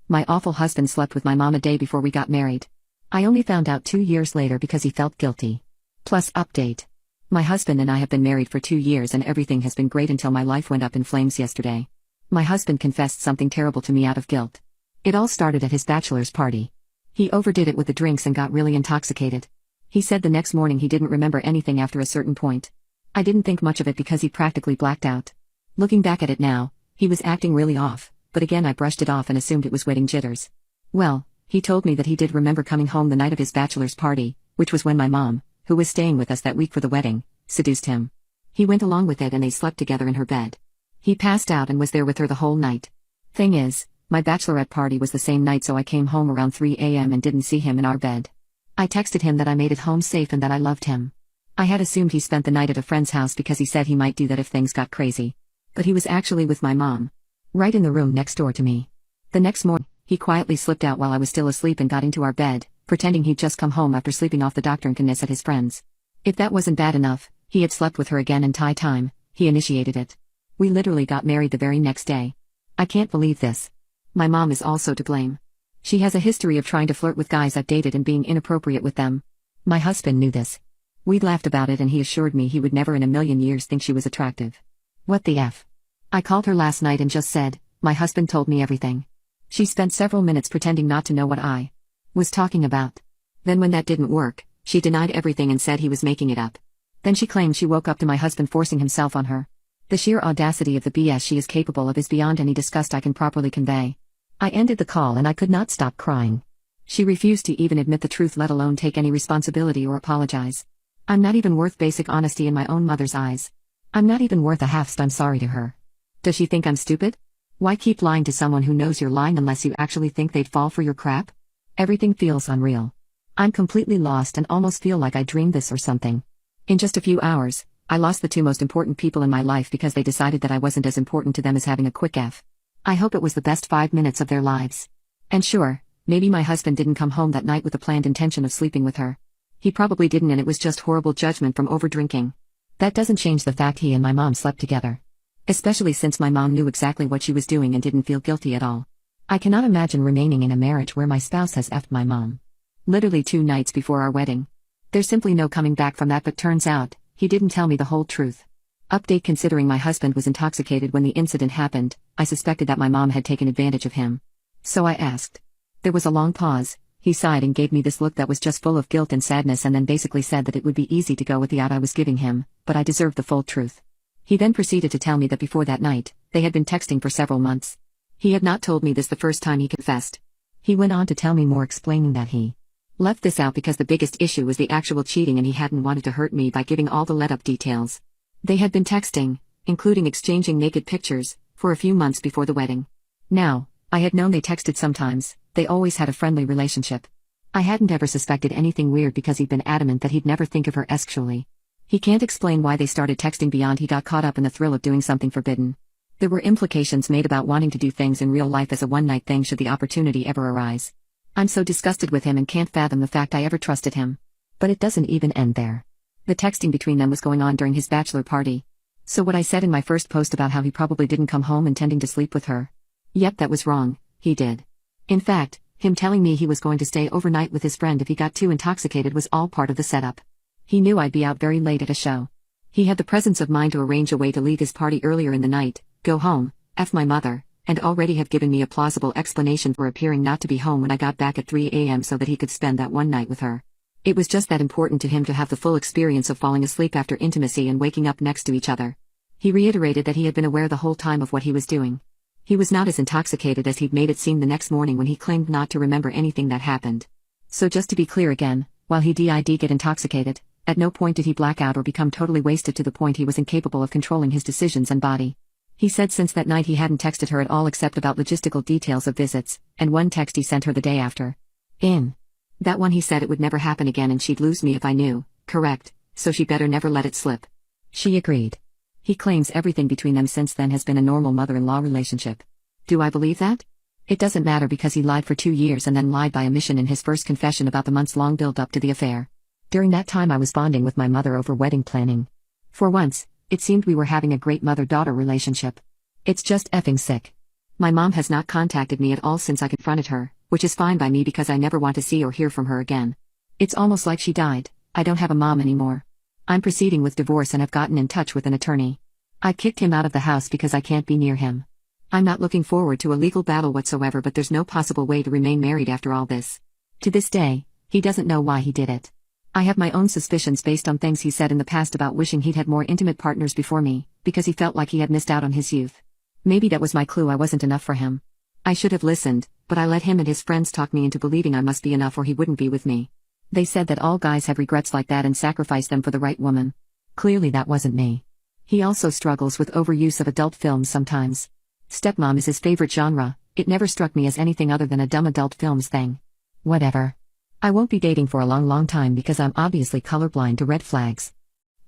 My awful husband slept with my mom a day before we got married. I only found out 2 years later because he felt guilty. Plus update. My husband and I have been married for 2 years and everything has been great until my life went up in flames yesterday. My husband confessed something terrible to me out of guilt. It all started at his bachelor's party. He overdid it with the drinks and got really intoxicated. He said the next morning he didn't remember anything after a certain point. I didn't think much of it because he practically blacked out. Looking back at it now, he was acting really off, but again I brushed it off and assumed it was wedding jitters. Well, he told me that he did remember coming home the night of his bachelor's party, which was when my mom, who was staying with us that week for the wedding, seduced him. He went along with it and they slept together in her bed. He passed out and was there with her the whole night. Thing is, my bachelorette party was the same night, so I came home around 3 a.m. and didn't see him in our bed. I texted him that I made it home safe and that I loved him. I had assumed he spent the night at a friend's house because he said he might do that if things got crazy. But he was actually with my mom. Right in the room next door to me. The next morning, he quietly slipped out while I was still asleep and got into our bed, pretending he'd just come home after sleeping off the drunkenness at his friend's. If that wasn't bad enough, he had slept with her again in Thai time. He initiated it. We literally got married the very next day. I can't believe this. My mom is also to blame. She has a history of trying to flirt with guys I've dated and being inappropriate with them. My husband knew this. We'd laughed about it and he assured me he would never in a million years think she was attractive. What the F? I called her last night and just said, my husband told me everything. She spent several minutes pretending not to know what I was talking about. Then when that didn't work, she denied everything and said he was making it up. Then she claimed she woke up to my husband forcing himself on her. The sheer audacity of the BS she is capable of is beyond any disgust I can properly convey. I ended the call and I could not stop crying. She refused to even admit the truth, let alone take any responsibility or apologize. I'm not even worth basic honesty in my own mother's eyes. I'm not even worth a half I'm sorry to her. Does she think I'm stupid? Why keep lying to someone who knows you're lying unless you actually think they'd fall for your crap? Everything feels unreal. I'm completely lost and almost feel like I dreamed this or something. In just a few hours, I lost the 2 most important people in my life because they decided that I wasn't as important to them as having a quick F. I hope it was the best 5 minutes of their lives. And sure, maybe my husband didn't come home that night with the planned intention of sleeping with her. He probably didn't, and it was just horrible judgment from overdrinking. That doesn't change the fact he and my mom slept together. Especially since my mom knew exactly what she was doing and didn't feel guilty at all. I cannot imagine remaining in a marriage where my spouse has effed my mom. Literally 2 nights before our wedding. There's simply no coming back from that, but turns out, he didn't tell me the whole truth. Update: considering my husband was intoxicated when the incident happened, I suspected that my mom had taken advantage of him. So I asked. There was a long pause. He sighed and gave me this look that was just full of guilt and sadness, and then basically said that it would be easy to go with the out I was giving him, but I deserved the full truth. He then proceeded to tell me that before that night, they had been texting for several months. He had not told me this the first time he confessed. He went on to tell me more, explaining that he left this out because the biggest issue was the actual cheating and he hadn't wanted to hurt me by giving all the let-up details. They had been texting, including exchanging naked pictures, for a few months before the wedding. Now, I had known they texted sometimes. They always had a friendly relationship. I hadn't ever suspected anything weird because he'd been adamant that he'd never think of her sexually. He can't explain why they started texting beyond he got caught up in the thrill of doing something forbidden. There were implications made about wanting to do things in real life as a one-night thing should the opportunity ever arise. I'm so disgusted with him and can't fathom the fact I ever trusted him. But it doesn't even end there. The texting between them was going on during his bachelor party. So what I said in my first post about how he probably didn't come home intending to sleep with her. Yep, that was wrong. He did. In fact, him telling me he was going to stay overnight with his friend if he got too intoxicated was all part of the setup. He knew I'd be out very late at a show. He had the presence of mind to arrange a way to leave his party earlier in the night, go home, F my mother, and already have given me a plausible explanation for appearing not to be home when I got back at 3 a.m. so that he could spend that one night with her. It was just that important to him to have the full experience of falling asleep after intimacy and waking up next to each other. He reiterated that he had been aware the whole time of what he was doing. He was not as intoxicated as he'd made it seem the next morning when he claimed not to remember anything that happened. So just to be clear again, while he did get intoxicated, at no point did he black out or become totally wasted to the point he was incapable of controlling his decisions and body. He said since that night he hadn't texted her at all except about logistical details of visits, and one text he sent her the day after. In that one he said it would never happen again and she'd lose me if I knew, correct, so she better never let it slip. She agreed. He claims everything between them since then has been a normal mother-in-law relationship. Do I believe that? It doesn't matter because he lied for 2 years and then lied by omission in his first confession about the months-long build-up to the affair. During that time I was bonding with my mother over wedding planning. For once, it seemed we were having a great mother-daughter relationship. It's just effing sick. My mom has not contacted me at all since I confronted her, which is fine by me because I never want to see or hear from her again. It's almost like she died. I don't have a mom anymore. I'm proceeding with divorce and have gotten in touch with an attorney. I kicked him out of the house because I can't be near him. I'm not looking forward to a legal battle whatsoever, but there's no possible way to remain married after all this. To this day, he doesn't know why he did it. I have my own suspicions based on things he said in the past about wishing he'd had more intimate partners before me, because he felt like he had missed out on his youth. Maybe that was my clue I wasn't enough for him. I should have listened, but I let him and his friends talk me into believing I must be enough or he wouldn't be with me. They said that all guys have regrets like that and sacrifice them for the right woman. Clearly that wasn't me. He also struggles with overuse of adult films sometimes. Stepmom is his favorite genre. It never struck me as anything other than a dumb adult films thing. Whatever. I won't be dating for a long time because I'm obviously colorblind to red flags.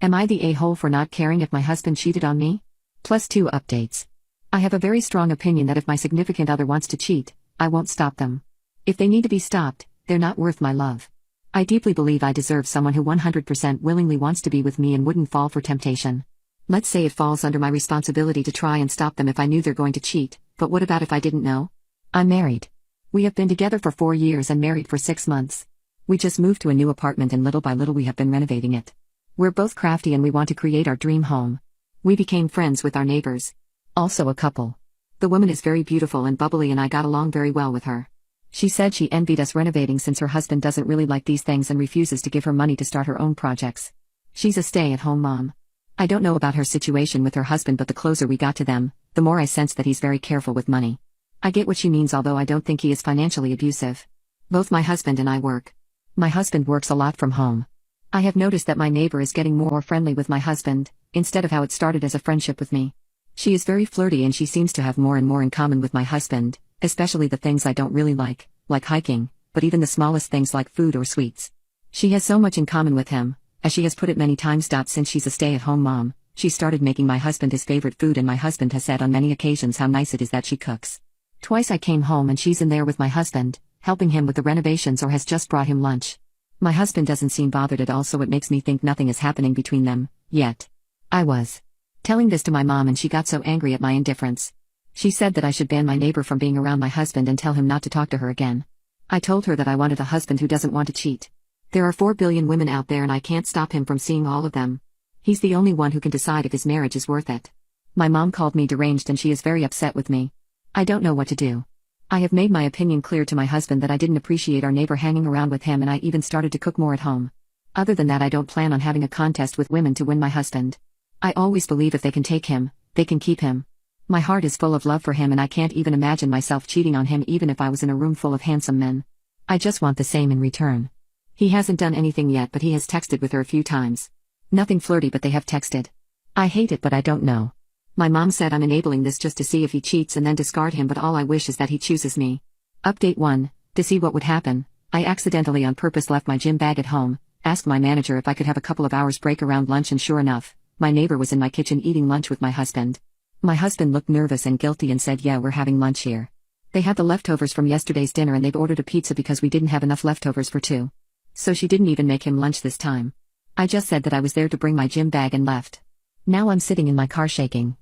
Am I the a-hole for not caring if my husband cheated on me? +2 updates. I have a very strong opinion that if my significant other wants to cheat, I won't stop them. If they need to be stopped, they're not worth my love. I deeply believe I deserve someone who 100% willingly wants to be with me and wouldn't fall for temptation. Let's say it falls under my responsibility to try and stop them if I knew they're going to cheat, but what about if I didn't know? I'm married. We have been together for 4 years and married for 6 months. We just moved to a new apartment and little by little we have been renovating it. We're both crafty and we want to create our dream home. We became friends with our neighbors. Also a couple. The woman is very beautiful and bubbly and I got along very well with her. She said she envied us renovating since her husband doesn't really like these things and refuses to give her money to start her own projects. She's a stay-at-home mom. I don't know about her situation with her husband, but the closer we got to them, the more I sensed that he's very careful with money. I get what she means, although I don't think he is financially abusive. Both my husband and I work. My husband works a lot from home. I have noticed that my neighbor is getting more friendly with my husband, instead of how it started as a friendship with me. She is very flirty and she seems to have more and more in common with my husband, especially the things I don't really like hiking, but even the smallest things like food or sweets. She has so much in common with him, as she has put it many times. Since she's a stay-at-home mom, she started making my husband his favorite food and my husband has said on many occasions how nice it is that she cooks. Twice I came home and she's in there with my husband, helping him with the renovations or has just brought him lunch. My husband doesn't seem bothered at all, so it makes me think nothing is happening between them, yet. I was telling this to my mom and she got so angry at my indifference. She said that I should ban my neighbor from being around my husband and tell him not to talk to her again. I told her that I wanted a husband who doesn't want to cheat. There are 4 billion women out there and I can't stop him from seeing all of them. He's the only one who can decide if his marriage is worth it. My mom called me deranged and she is very upset with me. I don't know what to do. I have made my opinion clear to my husband that I didn't appreciate our neighbor hanging around with him and I even started to cook more at home. Other than that, I don't plan on having a contest with women to win my husband. I always believe if they can take him, they can keep him. My heart is full of love for him and I can't even imagine myself cheating on him even if I was in a room full of handsome men. I just want the same in return. He hasn't done anything yet, but he has texted with her a few times. Nothing flirty, but they have texted. I hate it, but I don't know. My mom said I'm enabling this just to see if he cheats and then discard him, but all I wish is that he chooses me. Update 1. To see what would happen, I accidentally on purpose left my gym bag at home, asked my manager if I could have a couple of hours break around lunch and sure enough, my neighbor was in my kitchen eating lunch with my husband. My husband looked nervous and guilty and said, "Yeah, we're having lunch here." They had the leftovers from yesterday's dinner and they've ordered a pizza because we didn't have enough leftovers for 2. So she didn't even make him lunch this time. I just said that I was there to bring my gym bag and left. Now I'm sitting in my car shaking.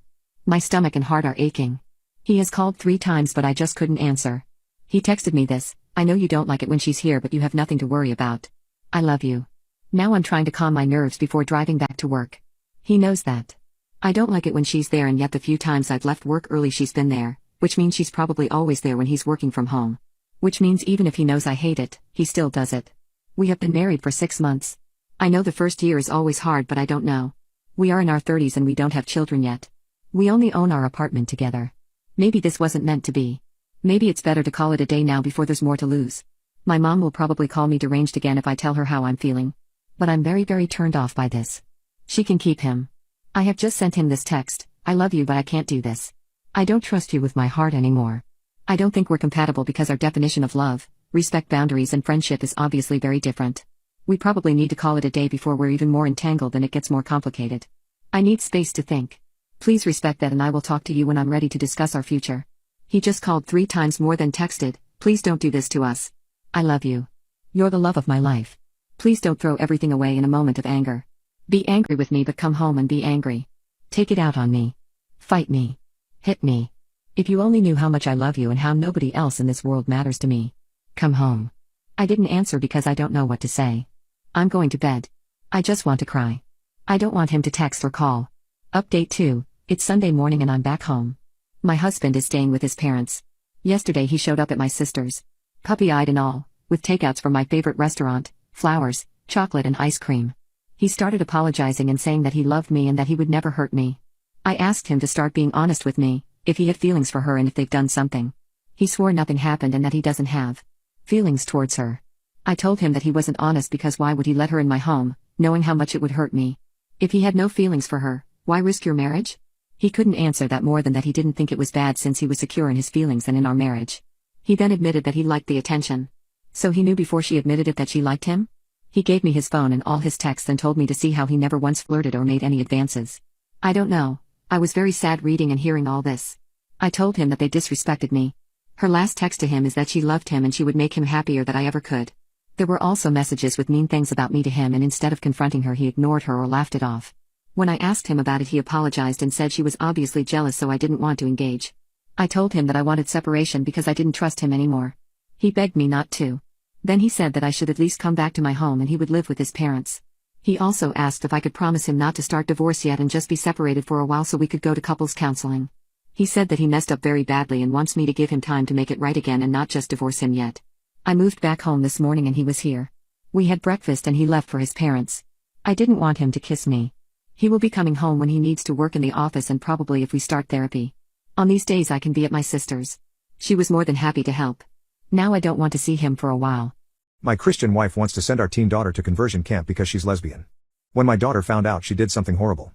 My stomach and heart are aching. He has called 3 times but I just couldn't answer. He texted me this: "I know you don't like it when she's here, but you have nothing to worry about. I love you." Now I'm trying to calm my nerves before driving back to work. He knows that. I don't like it when she's there, and yet the few times I've left work early she's been there, which means she's probably always there when he's working from home. Which means even if he knows I hate it, he still does it. We have been married for 6 months. I know the first year is always hard, but I don't know. We are in our 30s and we don't have children yet. We only own our apartment together. Maybe this wasn't meant to be. Maybe it's better to call it a day now before there's more to lose. My mom will probably call me deranged again if I tell her how I'm feeling. But I'm very turned off by this. She can keep him. I have just sent him this text: "I love you, but I can't do this. I don't trust you with my heart anymore. I don't think we're compatible because our definition of love, respect, boundaries and friendship is obviously very different. We probably need to call it a day before we're even more entangled and it gets more complicated. I need space to think. Please respect that and I will talk to you when I'm ready to discuss our future." He just called 3 times more than texted. Please don't do this to us. I love you. You're the love of my life. Please don't throw everything away in a moment of anger. Be angry with me, but come home and be angry. Take it out on me. Fight me. Hit me. If you only knew how much I love you and how nobody else in this world matters to me. Come home. I didn't answer because I don't know what to say. I'm going to bed. I just want to cry. I don't want him to text or call. Update 2, it's Sunday morning and I'm back home. My husband is staying with his parents. Yesterday he showed up at my sister's. Puppy-eyed and all, with takeouts from my favorite restaurant, flowers, chocolate and ice cream. He started apologizing and saying that he loved me and that he would never hurt me. I asked him to start being honest with me, if he had feelings for her and if they've done something. He swore nothing happened and that he doesn't have feelings towards her. I told him that he wasn't honest because why would he let her in my home, knowing how much it would hurt me? If he had no feelings for her, why risk your marriage? He couldn't answer that more than that he didn't think it was bad since he was secure in his feelings and in our marriage. He then admitted that he liked the attention. So he knew before she admitted it that she liked him? He gave me his phone and all his texts and told me to see how he never once flirted or made any advances. I don't know. I was very sad reading and hearing all this. I told him that they disrespected me. Her last text to him is that she loved him and she would make him happier than I ever could. There were also messages with mean things about me to him and instead of confronting her he ignored her or laughed it off. When I asked him about it he apologized and said she was obviously jealous so I didn't want to engage. I told him that I wanted separation because I didn't trust him anymore. He begged me not to. Then he said that I should at least come back to my home and he would live with his parents. He also asked if I could promise him not to start divorce yet and just be separated for a while so we could go to couples counseling. He said that he messed up very badly and wants me to give him time to make it right again and not just divorce him yet. I moved back home this morning and he was here. We had breakfast and he left for his parents. I didn't want him to kiss me. He will be coming home when he needs to work in the office and probably if we start therapy. On these days I can be at my sister's. She was more than happy to help. Now I don't want to see him for a while. My Christian wife wants to send our teen daughter to conversion camp because she's lesbian. When my daughter found out she did something horrible.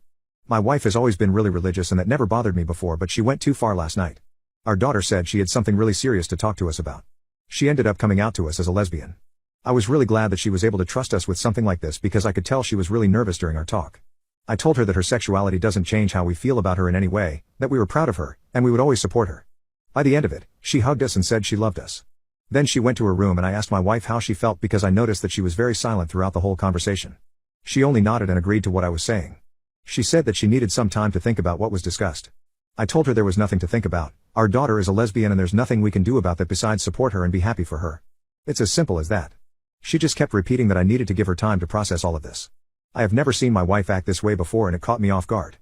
My wife has always been really religious and that never bothered me before but she went too far last night. Our daughter said she had something really serious to talk to us about. She ended up coming out to us as a lesbian. I was really glad that she was able to trust us with something like this because I could tell she was really nervous during our talk. I told her that her sexuality doesn't change how we feel about her in any way, that we were proud of her, and we would always support her. By the end of it, she hugged us and said she loved us. Then she went to her room and I asked my wife how she felt because I noticed that she was very silent throughout the whole conversation. She only nodded and agreed to what I was saying. She said that she needed some time to think about what was discussed. I told her there was nothing to think about. Our daughter is a lesbian and there's nothing we can do about that besides support her and be happy for her. It's as simple as that. She just kept repeating that I needed to give her time to process all of this. I have never seen my wife act this way before and it caught me off guard.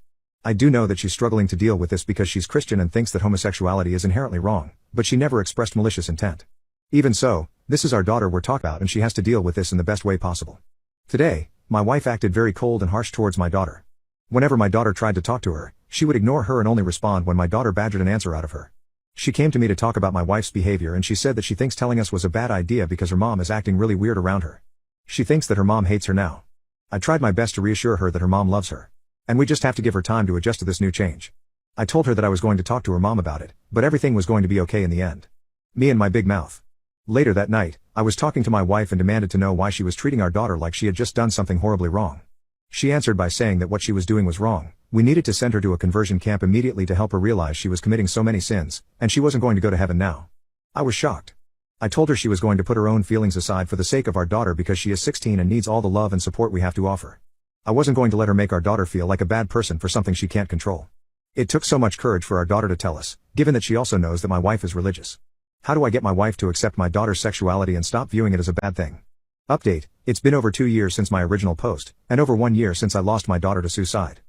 I do know that she's struggling to deal with this because she's Christian and thinks that homosexuality is inherently wrong, but she never expressed malicious intent. Even so, this is our daughter we're talking about and she has to deal with this in the best way possible. Today, my wife acted very cold and harsh towards my daughter. Whenever my daughter tried to talk to her, she would ignore her and only respond when my daughter badgered an answer out of her. She came to me to talk about my wife's behavior and she said that she thinks telling us was a bad idea because her mom is acting really weird around her. She thinks that her mom hates her now. I tried my best to reassure her that her mom loves her. And we just have to give her time to adjust to this new change. I told her that I was going to talk to her mom about it, but everything was going to be okay in the end. Me and my big mouth. Later that night, I was talking to my wife and demanded to know why she was treating our daughter like she had just done something horribly wrong. She answered by saying that what she was doing was wrong. We needed to send her to a conversion camp immediately to help her realize she was committing so many sins, and she wasn't going to go to heaven now. I was shocked. I told her she was going to put her own feelings aside for the sake of our daughter because she is 16 and needs all the love and support we have to offer. I wasn't going to let her make our daughter feel like a bad person for something she can't control. It took so much courage for our daughter to tell us, given that she also knows that my wife is religious. How do I get my wife to accept my daughter's sexuality and stop viewing it as a bad thing? Update, it's been over 2 years since my original post, and over 1 year since I lost my daughter to suicide.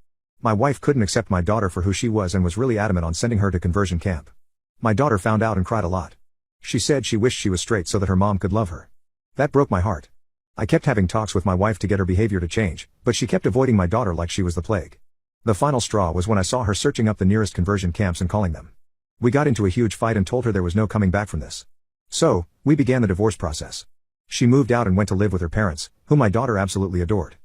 My wife couldn't accept my daughter for who she was and was really adamant on sending her to conversion camp. My daughter found out and cried a lot. She said she wished she was straight so that her mom could love her. That broke my heart. I kept having talks with my wife to get her behavior to change, but she kept avoiding my daughter like she was the plague. The final straw was when I saw her searching up the nearest conversion camps and calling them. We got into a huge fight and told her there was no coming back from this. So, we began the divorce process. She moved out and went to live with her parents, whom my daughter absolutely adored.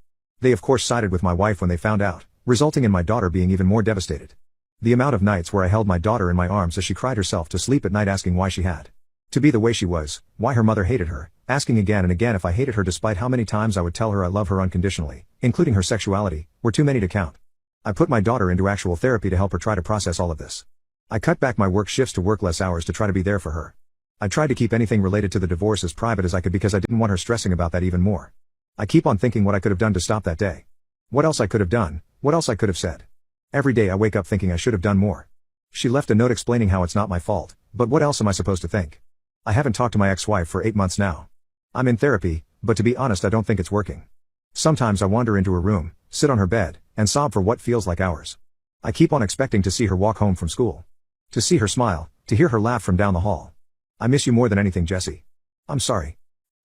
They of course sided with my wife when they found out, resulting in my daughter being even more devastated. The amount of nights where I held my daughter in my arms as she cried herself to sleep at night asking why she had to be the way she was, why her mother hated her, asking again and again if I hated her despite how many times I would tell her I love her unconditionally, including her sexuality, were too many to count. I put my daughter into actual therapy to help her try to process all of this. I cut back my work shifts to work less hours to try to be there for her. I tried to keep anything related to the divorce as private as I could because I didn't want her stressing about that even more. I keep on thinking what I could have done to stop that day. What else I could have done, what else I could have said. Every day I wake up thinking I should have done more. She left a note explaining how it's not my fault, but what else am I supposed to think? I haven't talked to my ex-wife for 8 months now. I'm in therapy, but to be honest I don't think it's working. Sometimes I wander into her room, sit on her bed, and sob for what feels like hours. I keep on expecting to see her walk home from school. To see her smile, to hear her laugh from down the hall. I miss you more than anything, Jesse. I'm sorry.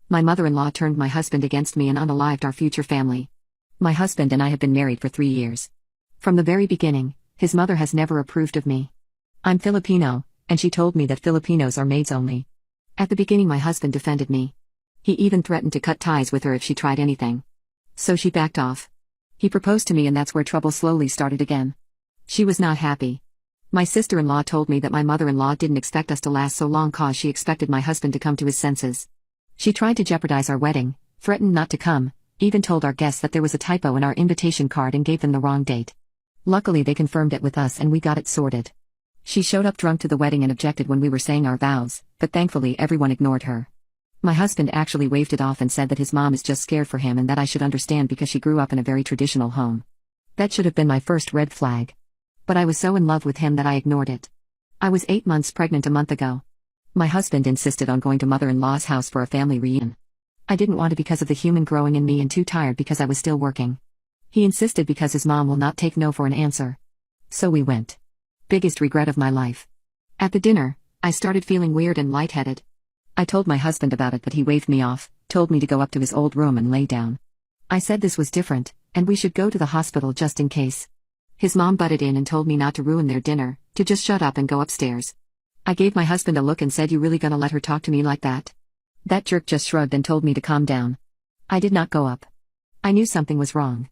My mother-in-law turned my husband against me and unalived our future family. My husband and I have been married for 3 years. From the very beginning, his mother has never approved of me. I'm Filipino, and she told me that Filipinos are maids only. At the beginning my husband defended me. He even threatened to cut ties with her if she tried anything. So she backed off. He proposed to me and that's where trouble slowly started again. She was not happy. My sister-in-law told me that my mother-in-law didn't expect us to last so long cause she expected my husband to come to his senses. She tried to jeopardize our wedding, threatened not to come, even told our guests that there was a typo in our invitation card and gave them the wrong date. Luckily they confirmed it with us and we got it sorted. She showed up drunk to the wedding and objected when we were saying our vows, but thankfully everyone ignored her. My husband actually waved it off and said that his mom is just scared for him and that I should understand because she grew up in a very traditional home. That should have been my first red flag. But I was so in love with him that I ignored it. I was 8 months pregnant a month ago. My husband insisted on going to mother-in-law's house for a family reunion. I didn't want to because of the human growing in me and too tired because I was still working. He insisted because his mom will not take no for an answer. So we went. Biggest regret of my life. At the dinner, I started feeling weird and lightheaded. I told my husband about it but he waved me off, told me to go up to his old room and lay down. I said this was different, and we should go to the hospital just in case. His mom butted in and told me not to ruin their dinner, to just shut up and go upstairs. I gave my husband a look and said, "You really gonna let her talk to me like that?" That jerk just shrugged and told me to calm down. I did not go up. I knew something was wrong.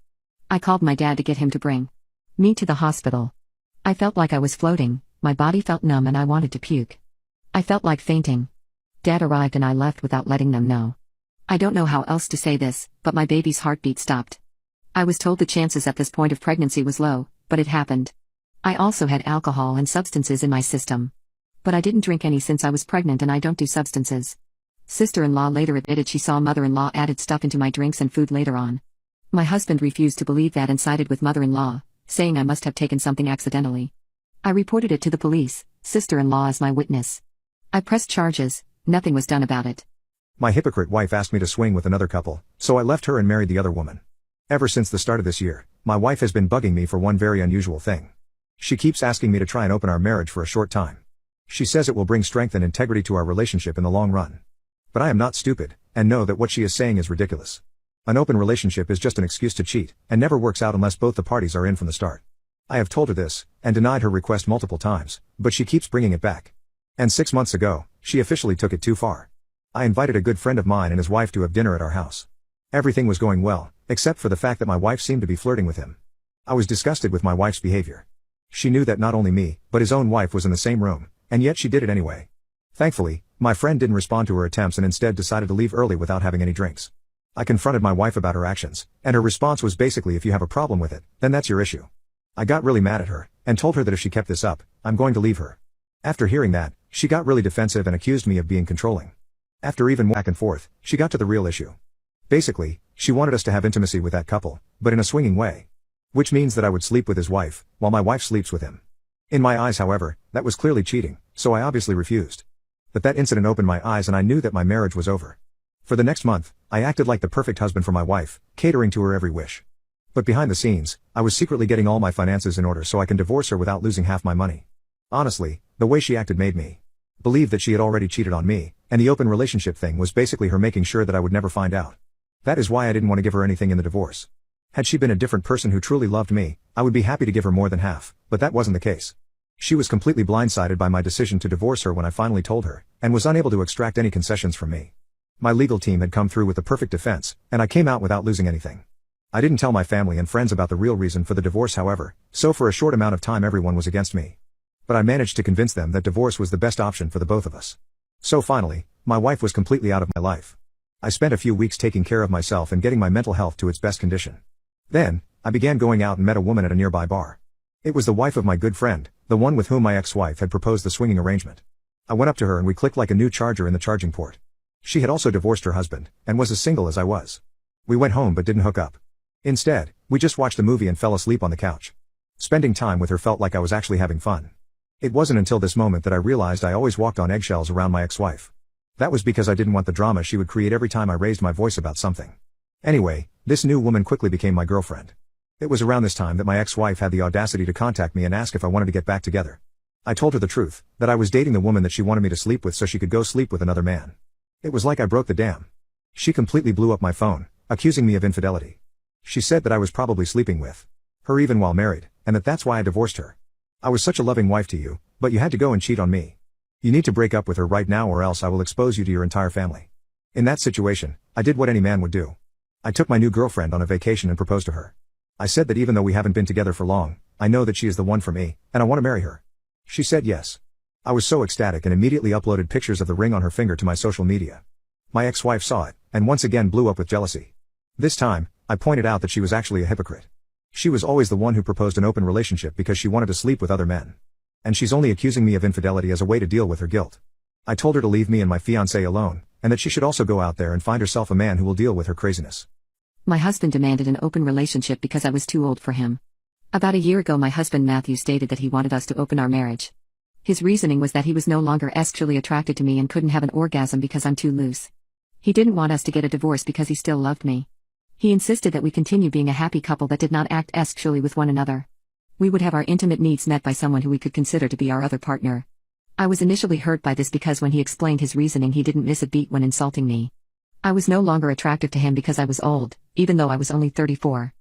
I called my dad to get him to bring me to the hospital. I felt like I was floating, my body felt numb and I wanted to puke. I felt like fainting. Dad arrived and I left without letting them know. I don't know how else to say this, but my baby's heartbeat stopped. I was told the chances at this point of pregnancy was low, but it happened. I also had alcohol and substances in my system. But I didn't drink any since I was pregnant and I don't do substances. Sister-in-law later admitted she saw mother-in-law added stuff into my drinks and food later on. My husband refused to believe that and sided with mother-in-law, saying I must have taken something accidentally. I reported it to the police, sister-in-law as my witness. I pressed charges, nothing was done about it. My hypocrite wife asked me to swing with another couple, so I left her and married the other woman. Ever since the start of this year, my wife has been bugging me for one very unusual thing. She keeps asking me to try and open our marriage for a short time. She says it will bring strength and integrity to our relationship in the long run. But I am not stupid, and know that what she is saying is ridiculous. An open relationship is just an excuse to cheat, and never works out unless both the parties are in from the start. I have told her this, and denied her request multiple times, but she keeps bringing it back. And 6 months ago, she officially took it too far. I invited a good friend of mine and his wife to have dinner at our house. Everything was going well, except for the fact that my wife seemed to be flirting with him. I was disgusted with my wife's behavior. She knew that not only me, but his own wife was in the same room, and yet she did it anyway. Thankfully, my friend didn't respond to her attempts and instead decided to leave early without having any drinks. I confronted my wife about her actions, and her response was basically, "If you have a problem with it, then that's your issue." I got really mad at her, and told her that if she kept this up, I'm going to leave her. After hearing that, she got really defensive and accused me of being controlling. After even back and forth, she got to the real issue. Basically, she wanted us to have intimacy with that couple, but in a swinging way. Which means that I would sleep with his wife, while my wife sleeps with him. In my eyes, however, that was clearly cheating, so I obviously refused. But that incident opened my eyes and I knew that my marriage was over. For the next month, I acted like the perfect husband for my wife, catering to her every wish. But behind the scenes, I was secretly getting all my finances in order so I can divorce her without losing half my money. Honestly, the way she acted made me believe that she had already cheated on me, and the open relationship thing was basically her making sure that I would never find out. That is why I didn't want to give her anything in the divorce. Had she been a different person who truly loved me, I would be happy to give her more than half, but that wasn't the case. She was completely blindsided by my decision to divorce her when I finally told her, and was unable to extract any concessions from me. My legal team had come through with the perfect defense, and I came out without losing anything. I didn't tell my family and friends about the real reason for the divorce, however, so for a short amount of time everyone was against me. But I managed to convince them that divorce was the best option for the both of us. So finally, my wife was completely out of my life. I spent a few weeks taking care of myself and getting my mental health to its best condition. Then, I began going out and met a woman at a nearby bar. It was the wife of my good friend, the one with whom my ex-wife had proposed the swinging arrangement. I went up to her and we clicked like a new charger in the charging port. She had also divorced her husband, and was as single as I was. We went home but didn't hook up. Instead, we just watched a movie and fell asleep on the couch. Spending time with her felt like I was actually having fun. It wasn't until this moment that I realized I always walked on eggshells around my ex-wife. That was because I didn't want the drama she would create every time I raised my voice about something. Anyway, this new woman quickly became my girlfriend. It was around this time that my ex-wife had the audacity to contact me and ask if I wanted to get back together. I told her the truth, that I was dating the woman that she wanted me to sleep with so she could go sleep with another man. It was like I broke the dam. She completely blew up my phone, accusing me of infidelity. She said that I was probably sleeping with her even while married, and that's why I divorced her. I was such a loving wife to you, but you had to go and cheat on me. You need to break up with her right now or else I will expose you to your entire family. In that situation, I did what any man would do. I took my new girlfriend on a vacation and proposed to her. I said that even though we haven't been together for long, I know that she is the one for me, and I want to marry her. She said yes. I was so ecstatic and immediately uploaded pictures of the ring on her finger to my social media. My ex-wife saw it, and once again blew up with jealousy. This time, I pointed out that she was actually a hypocrite. She was always the one who proposed an open relationship because she wanted to sleep with other men. And she's only accusing me of infidelity as a way to deal with her guilt. I told her to leave me and my fiancé alone, and that she should also go out there and find herself a man who will deal with her craziness. My husband demanded an open relationship because I was too old for him. About a year ago my husband Matthew stated that he wanted us to open our marriage. His reasoning was that he was no longer sexually attracted to me and couldn't have an orgasm because I'm too loose. He didn't want us to get a divorce because he still loved me. He insisted that we continue being a happy couple that did not act sexually with one another. We would have our intimate needs met by someone who we could consider to be our other partner. I was initially hurt by this because when he explained his reasoning he didn't miss a beat when insulting me. I was no longer attractive to him because I was old, even though I was only 34.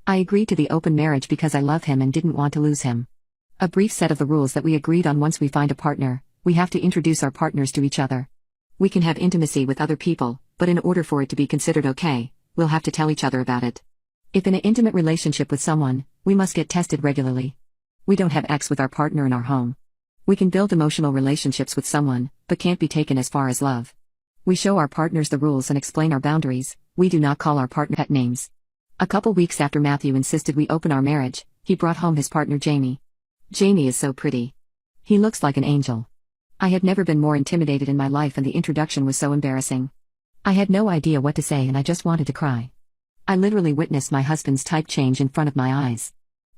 I agreed to the open marriage because I love him and didn't want to lose him. A brief set of the rules that we agreed on: once we find a partner, we have to introduce our partners to each other. We can have intimacy with other people, but in order for it to be considered okay, we'll have to tell each other about it. If in an intimate relationship with someone, we must get tested regularly. We don't have sex with our partner in our home. We can build emotional relationships with someone, but can't be taken as far as love. We show our partners the rules and explain our boundaries. We do not call our partner pet names. A couple weeks after Matthew insisted we open our marriage, he brought home his partner Jamie. Jamie is so pretty. He looks like an angel. I had never been more intimidated in my life and the introduction was so embarrassing. I had no idea what to say and I just wanted to cry. I literally witnessed my husband's type change in front of my eyes.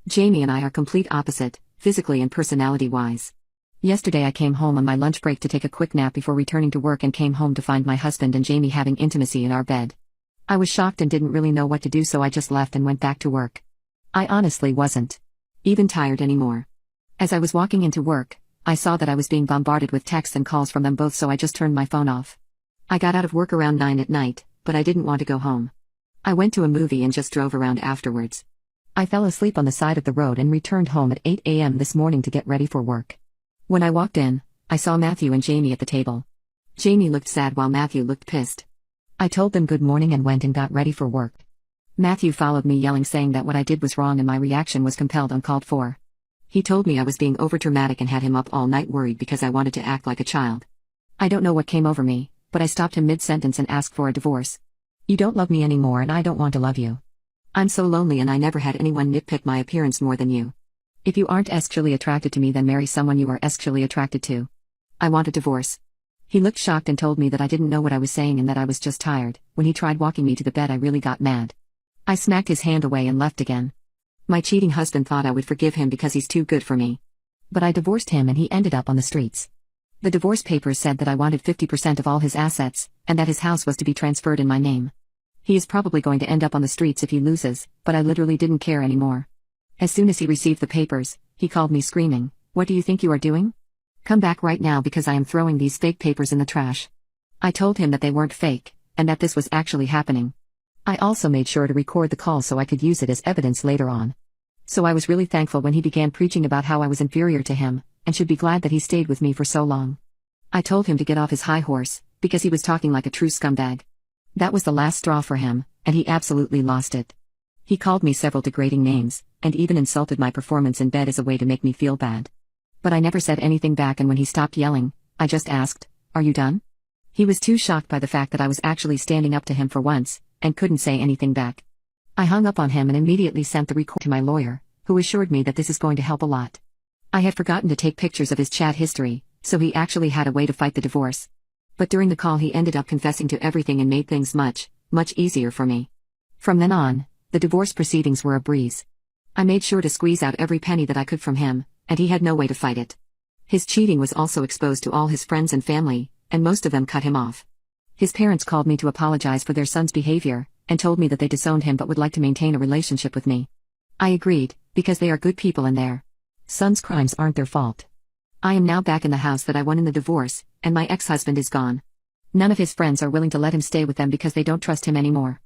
Jamie and I are complete opposite, physically and personality-wise. Yesterday I came home on my lunch break to take a quick nap before returning to work and came home to find my husband and Jamie having intimacy in our bed. I was shocked and didn't really know what to do, so I just left and went back to work. I honestly wasn't even tired anymore. As I was walking into work, I saw that I was being bombarded with texts and calls from them both, so I just turned my phone off. I got out of work around 9 at night, but I didn't want to go home. I went to a movie and just drove around afterwards. I fell asleep on the side of the road and returned home at 8 a.m. this morning to get ready for work. When I walked in, I saw Matthew and Jamie at the table. Jamie looked sad while Matthew looked pissed. I told them good morning and went and got ready for work. Matthew followed me yelling, saying that what I did was wrong and my reaction was compelled uncalled for. He told me I was being overdramatic and had him up all night worried because I wanted to act like a child. I don't know what came over me, but I stopped him mid-sentence and asked for a divorce. You don't love me anymore and I don't want to love you. I'm so lonely and I never had anyone nitpick my appearance more than you. If you aren't sexually attracted to me, then marry someone you are sexually attracted to. I want a divorce. He looked shocked and told me that I didn't know what I was saying and that I was just tired. When he tried walking me to the bed, I really got mad. I smacked his hand away and left again. My cheating husband thought I would forgive him because he's too good for me. But I divorced him and he ended up on the streets. The divorce papers said that I wanted 50% of all his assets, and that his house was to be transferred in my name. He is probably going to end up on the streets if he loses, but I literally didn't care anymore. As soon as he received the papers, he called me screaming, "What do you think you are doing? Come back right now because I am throwing these fake papers in the trash." I told him that they weren't fake, and that this was actually happening. I also made sure to record the call so I could use it as evidence later on. So I was really thankful when he began preaching about how I was inferior to him, and should be glad that he stayed with me for so long. I told him to get off his high horse, because he was talking like a true scumbag. That was the last straw for him, and he absolutely lost it. He called me several degrading names, and even insulted my performance in bed as a way to make me feel bad. But I never said anything back, and when he stopped yelling, I just asked, "Are you done?" He was too shocked by the fact that I was actually standing up to him for once, and couldn't say anything back. I hung up on him and immediately sent the record to my lawyer, who assured me that this is going to help a lot. I had forgotten to take pictures of his chat history, so he actually had a way to fight the divorce. But during the call he ended up confessing to everything and made things much easier for me. From then on, the divorce proceedings were a breeze. I made sure to squeeze out every penny that I could from him, and he had no way to fight it. His cheating was also exposed to all his friends and family, and most of them cut him off. His parents called me to apologize for their son's behavior, and told me that they disowned him but would like to maintain a relationship with me. I agreed, because they are good people and their son's crimes aren't their fault. I am now back in the house that I won in the divorce, and my ex-husband is gone. None of his friends are willing to let him stay with them because they don't trust him anymore.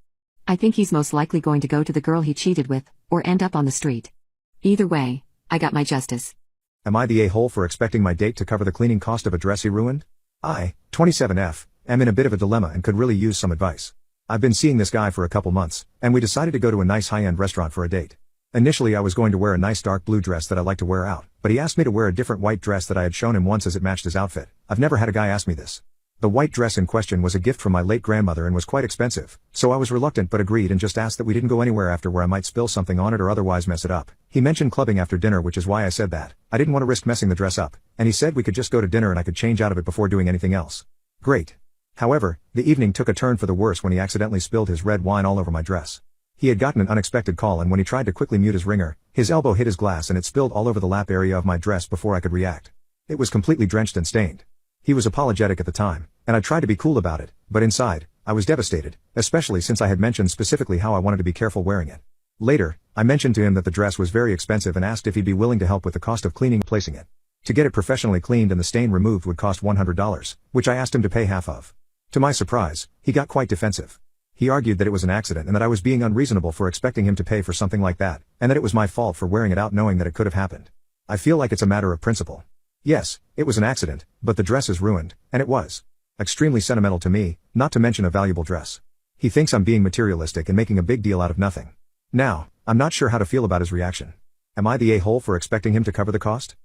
I think he's most likely going to go to the girl he cheated with, or end up on the street. Either way, I got my justice. Am I the a-hole for expecting my date to cover the cleaning cost of a dress he ruined? I, 27F, am in a bit of a dilemma and could really use some advice. I've been seeing this guy for a couple months, and we decided to go to a nice high-end restaurant for a date. Initially I was going to wear a nice dark blue dress that I like to wear out, but he asked me to wear a different white dress that I had shown him once as it matched his outfit. I've never had a guy ask me this. The white dress in question was a gift from my late grandmother and was quite expensive, so I was reluctant but agreed and just asked that we didn't go anywhere after where I might spill something on it or otherwise mess it up. He mentioned clubbing after dinner, which is why I said that. I didn't want to risk messing the dress up, and he said we could just go to dinner and I could change out of it before doing anything else. Great. However, the evening took a turn for the worse when he accidentally spilled his red wine all over my dress. He had gotten an unexpected call, and when he tried to quickly mute his ringer, his elbow hit his glass and it spilled all over the lap area of my dress before I could react. It was completely drenched and stained. He was apologetic at the time, and I tried to be cool about it, but inside, I was devastated, especially since I had mentioned specifically how I wanted to be careful wearing it. Later, I mentioned to him that the dress was very expensive and asked if he'd be willing to help with the cost of cleaning and placing it. To get it professionally cleaned and the stain removed would cost $100, which I asked him to pay half of. To my surprise, he got quite defensive. He argued that it was an accident and that I was being unreasonable for expecting him to pay for something like that, and that it was my fault for wearing it out knowing that it could have happened. I feel like it's a matter of principle. Yes, it was an accident, but the dress is ruined, and it was extremely sentimental to me, not to mention a valuable dress. He thinks I'm being materialistic and making a big deal out of nothing. Now, I'm not sure how to feel about his reaction. Am I the a-hole for expecting him to cover the cost?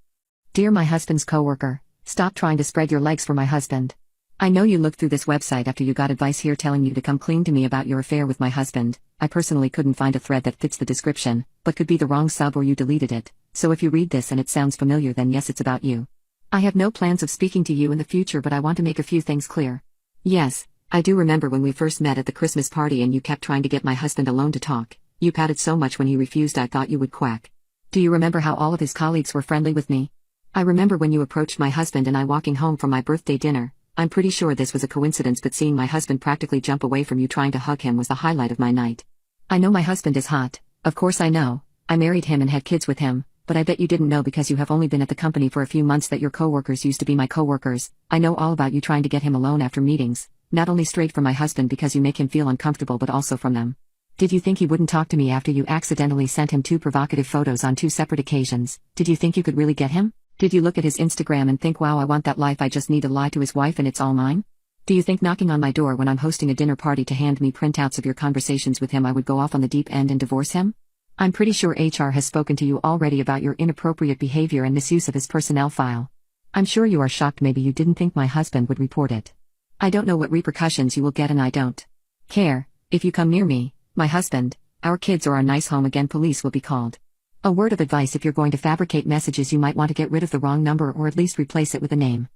Dear my husband's coworker, stop trying to spread your legs for my husband. I know you looked through this website after you got advice here telling you to come clean to me about your affair with my husband. I personally couldn't find a thread that fits the description, but could be the wrong sub or you deleted it, so if you read this and it sounds familiar then yes, it's about you. I have no plans of speaking to you in the future, but I want to make a few things clear. Yes, I do remember when we first met at the Christmas party and you kept trying to get my husband alone to talk. You pouted so much when he refused I thought you would quack. Do you remember how all of his colleagues were friendly with me? I remember when you approached my husband and I walking home from my birthday dinner. I'm pretty sure this was a coincidence, but seeing my husband practically jump away from you trying to hug him was the highlight of my night. I know my husband is hot, of course I know. I married him and had kids with him, but I bet you didn't know because you have only been at the company for a few months that your coworkers used to be my coworkers. I know all about you trying to get him alone after meetings, not only straight from my husband because you make him feel uncomfortable but also from them. Did you think he wouldn't talk to me after you accidentally sent him 2 provocative photos on 2 separate occasions? Did you think you could really get him? Did you look at his Instagram and think, wow, I want that life, I just need to lie to his wife and it's all mine? Do you think knocking on my door when I'm hosting a dinner party to hand me printouts of your conversations with him I would go off on the deep end and divorce him? I'm pretty sure HR has spoken to you already about your inappropriate behavior and misuse of his personnel file. I'm sure you are shocked maybe you didn't think my husband would report it. I don't know what repercussions you will get and I don't care. If you come near me, my husband, our kids or our nice home again, police will be called. A word of advice: if you're going to fabricate messages you might want to get rid of the wrong number or at least replace it with a name.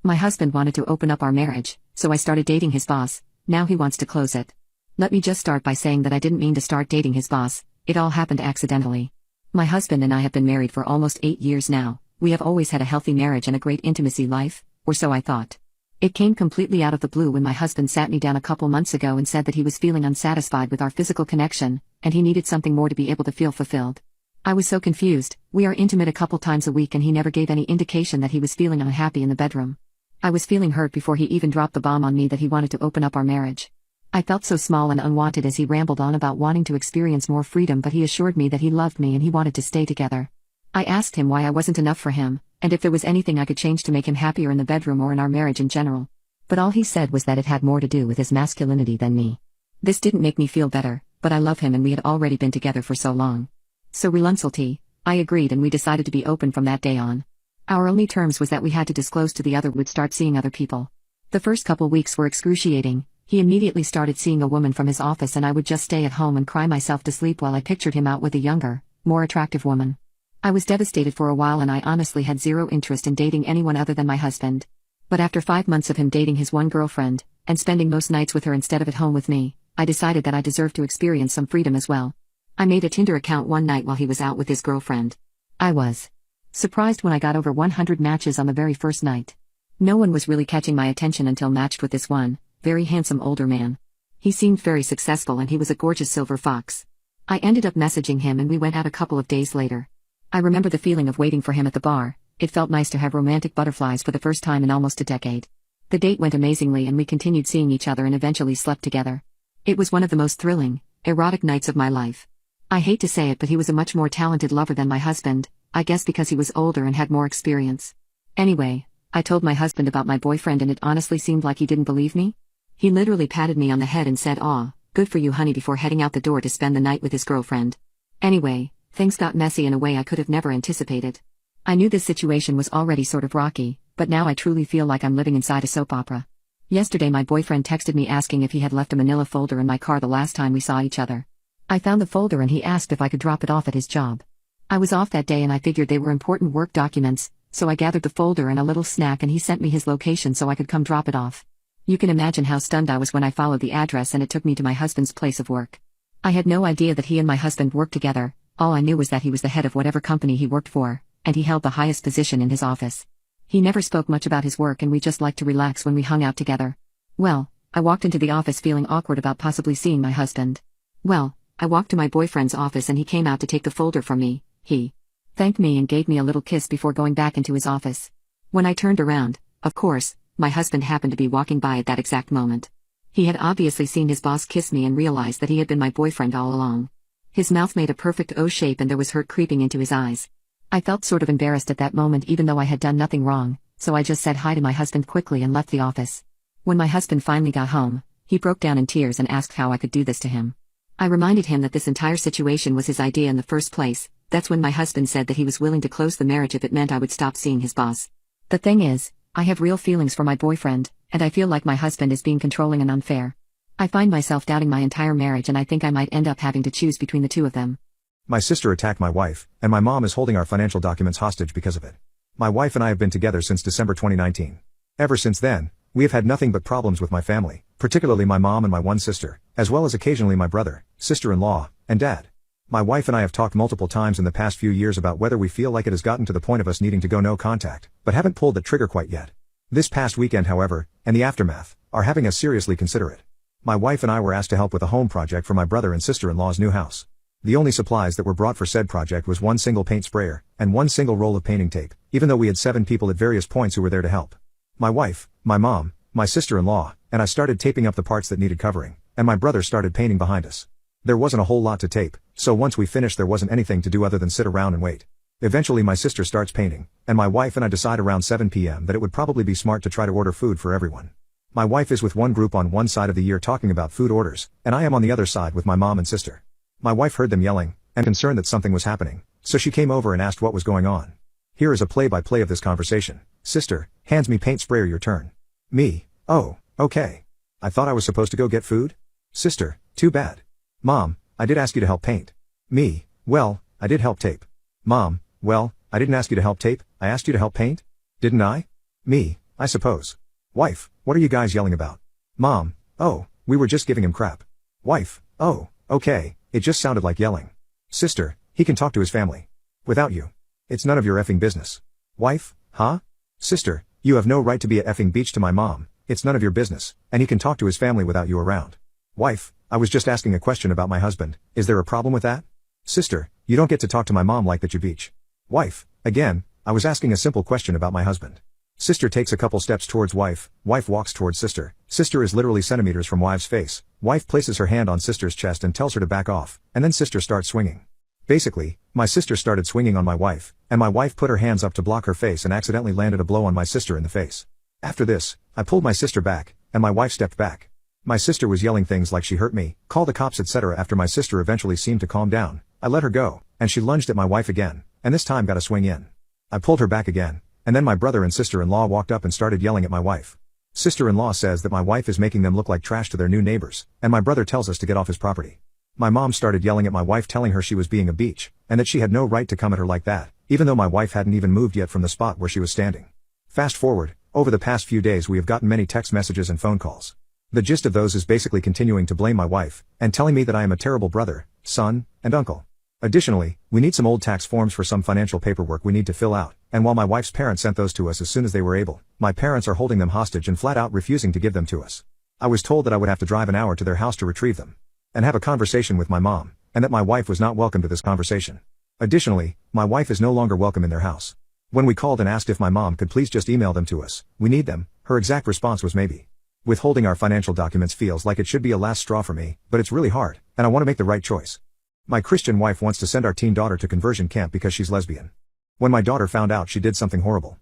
My husband wanted to open up our marriage, so I started dating his boss. Now he wants to close it. Let me just start by saying that I didn't mean to start dating his boss, it all happened accidentally. My husband and I have been married for almost 8 years now. We have always had a healthy marriage and a great intimacy life, or so I thought. It came completely out of the blue when my husband sat me down a couple months ago and said that he was feeling unsatisfied with our physical connection, and he needed something more to be able to feel fulfilled. I was so confused. We are intimate a couple times a week and he never gave any indication that he was feeling unhappy in the bedroom. I was feeling hurt before he even dropped the bomb on me that he wanted to open up our marriage. I felt so small and unwanted as he rambled on about wanting to experience more freedom, but he assured me that he loved me and he wanted to stay together. I asked him why I wasn't enough for him, and if there was anything I could change to make him happier in the bedroom or in our marriage in general. But all he said was that it had more to do with his masculinity than me. This didn't make me feel better, but I love him and we had already been together for so long. So reluctantly, I agreed and we decided to be open from that day on. Our only terms was that we had to disclose to the other would start seeing other people. The first couple weeks were excruciating. He immediately started seeing a woman from his office and I would just stay at home and cry myself to sleep while I pictured him out with a younger, more attractive woman. I was devastated for a while and I honestly had zero interest in dating anyone other than my husband. But after 5 months of him dating his one girlfriend, and spending most nights with her instead of at home with me, I decided that I deserved to experience some freedom as well. I made a Tinder account one night while he was out with his girlfriend. I was Surprised when I got over 100 matches on the very first night. No one was really catching my attention until matched with this one, very handsome older man. He seemed very successful and he was a gorgeous silver fox. I ended up messaging him and we went out a couple of days later. I remember the feeling of waiting for him at the bar. It felt nice to have romantic butterflies for the first time in almost a decade. The date went amazingly and we continued seeing each other and eventually slept together. It was one of the most thrilling, erotic nights of my life. I hate to say it, but he was a much more talented lover than my husband, I guess because he was older and had more experience. Anyway, I told my husband about my boyfriend and it honestly seemed like he didn't believe me. He literally patted me on the head and said, "Aw, good for you honey," before heading out the door to spend the night with his girlfriend. Anyway, things got messy in a way I could have never anticipated. I knew this situation was already sort of rocky, but now I truly feel like I'm living inside a soap opera. Yesterday my boyfriend texted me asking if he had left a manila folder in my car the last time we saw each other. I found the folder and he asked if I could drop it off at his job. I was off that day and I figured they were important work documents, so I gathered the folder and a little snack and he sent me his location so I could come drop it off. You can imagine how stunned I was when I followed the address and it took me to my husband's place of work. I had no idea that he and my husband worked together. All I knew was that he was the head of whatever company he worked for, and he held the highest position in his office. He never spoke much about his work and we just liked to relax when we hung out together. Well, I walked into the office feeling awkward about possibly seeing my husband. Well, I walked to my boyfriend's office and he came out to take the folder from me. He thanked me and gave me a little kiss before going back into his office. When I turned around, of course, my husband happened to be walking by at that exact moment. He had obviously seen his boss kiss me and realized that he had been my boyfriend all along. His mouth made a perfect O shape and there was hurt creeping into his eyes. I felt sort of embarrassed at that moment even though I had done nothing wrong, so I just said hi to my husband quickly and left the office. When my husband finally got home, he broke down in tears and asked how I could do this to him. I reminded him that this entire situation was his idea in the first place. That's when my husband said that he was willing to close the marriage if it meant I would stop seeing his boss. The thing is, I have real feelings for my boyfriend, and I feel like my husband is being controlling and unfair. I find myself doubting my entire marriage and I think I might end up having to choose between the two of them. My sister attacked my wife, and my mom is holding our financial documents hostage because of it. My wife and I have been together since December 2019. Ever since then, we have had nothing but problems with my family, particularly my mom and my one sister, as well as occasionally my brother, sister-in-law, and dad. My wife and I have talked multiple times in the past few years about whether we feel like it has gotten to the point of us needing to go no contact, but haven't pulled the trigger quite yet. This past weekend, however, and the aftermath, are having us seriously consider it. My wife and I were asked to help with a home project for my brother and sister-in-law's new house. The only supplies that were brought for said project was one single paint sprayer, and one single roll of painting tape, even though we had 7 people at various points who were there to help. My wife, my mom, my sister-in-law, and I started taping up the parts that needed covering, and my brother started painting behind us. There wasn't a whole lot to tape, so once we finished there wasn't anything to do other than sit around and wait. Eventually my sister starts painting, and my wife and I decide around 7 p.m. that it would probably be smart to try to order food for everyone. My wife is with one group on one side of the year talking about food orders, and I am on the other side with my mom and sister. My wife heard them yelling, and concerned that something was happening, so she came over and asked what was going on. Here is a play-by-play of this conversation. Sister, hands me paint sprayer, your turn. Me, oh, okay. I thought I was supposed to go get food? Sister, too bad. Mom, I did ask you to help paint. Me, well, I did help tape. Mom, well, I didn't ask you to help tape, I asked you to help paint? Didn't I? Me, I suppose. Wife, what are you guys yelling about? Mom, oh, we were just giving him crap. Wife, oh, okay, it just sounded like yelling. Sister, he can talk to his family. Without you. It's none of your effing business. Wife, huh? Sister, you have no right to be a effing beach to my mom, it's none of your business, and he can talk to his family without you around. Wife, I was just asking a question about my husband, is there a problem with that? Sister, you don't get to talk to my mom like that, you beach. Wife, again, I was asking a simple question about my husband. Sister takes a couple steps towards wife walks towards sister. Sister is literally centimeters from wife's face. Wife places her hand on sister's chest and tells her to back off, and then sister starts swinging. Basically, my sister started swinging on my wife, and my wife put her hands up to block her face and accidentally landed a blow on my sister in the face. After this, I pulled my sister back, and my wife stepped back. My sister was yelling things like she hurt me, call the cops, etc. After my sister eventually seemed to calm down, I let her go, and she lunged at my wife again, and this time got a swing in. I pulled her back again, and then my brother and sister-in-law walked up and started yelling at my wife. Sister-in-law says that my wife is making them look like trash to their new neighbors, and my brother tells us to get off his property. My mom started yelling at my wife, telling her she was being a beach, and that she had no right to come at her like that, even though my wife hadn't even moved yet from the spot where she was standing. Fast forward, over the past few days we have gotten many text messages and phone calls. The gist of those is basically continuing to blame my wife, and telling me that I am a terrible brother, son, and uncle. Additionally, we need some old tax forms for some financial paperwork we need to fill out, and while my wife's parents sent those to us as soon as they were able, my parents are holding them hostage and flat out refusing to give them to us. I was told that I would have to drive an hour to their house to retrieve them. And have a conversation with my mom, and that my wife was not welcome to this conversation. Additionally, my wife is no longer welcome in their house. When we called and asked if my mom could please just email them to us, we need them, her exact response was maybe. Withholding our financial documents feels like it should be a last straw for me, but it's really hard, and I want to make the right choice. My Christian wife wants to send our teen daughter to conversion camp because she's lesbian. When my daughter found out, she did something horrible.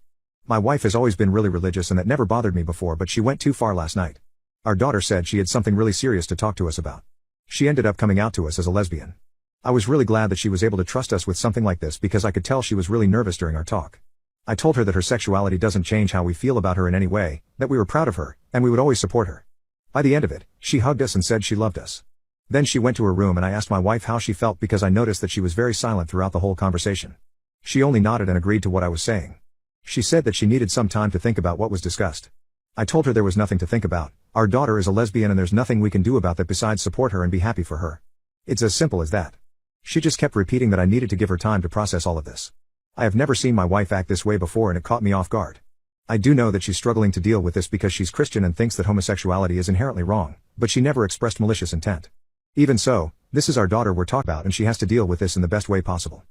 My wife has always been really religious and that never bothered me before, but she went too far last night. Our daughter said she had something really serious to talk to us about. She ended up coming out to us as a lesbian. I was really glad that she was able to trust us with something like this because I could tell she was really nervous during our talk. I told her that her sexuality doesn't change how we feel about her in any way, that we were proud of her, and we would always support her. By the end of it, she hugged us and said she loved us. Then she went to her room and I asked my wife how she felt because I noticed that she was very silent throughout the whole conversation. She only nodded and agreed to what I was saying. She said that she needed some time to think about what was discussed. I told her there was nothing to think about. Our daughter is a lesbian and there's nothing we can do about that besides support her and be happy for her. It's as simple as that. She just kept repeating that I needed to give her time to process all of this. I have never seen my wife act this way before and it caught me off guard. I do know that she's struggling to deal with this because she's Christian and thinks that homosexuality is inherently wrong, but she never expressed malicious intent. Even so, this is our daughter we're talking about and she has to deal with this in the best way possible.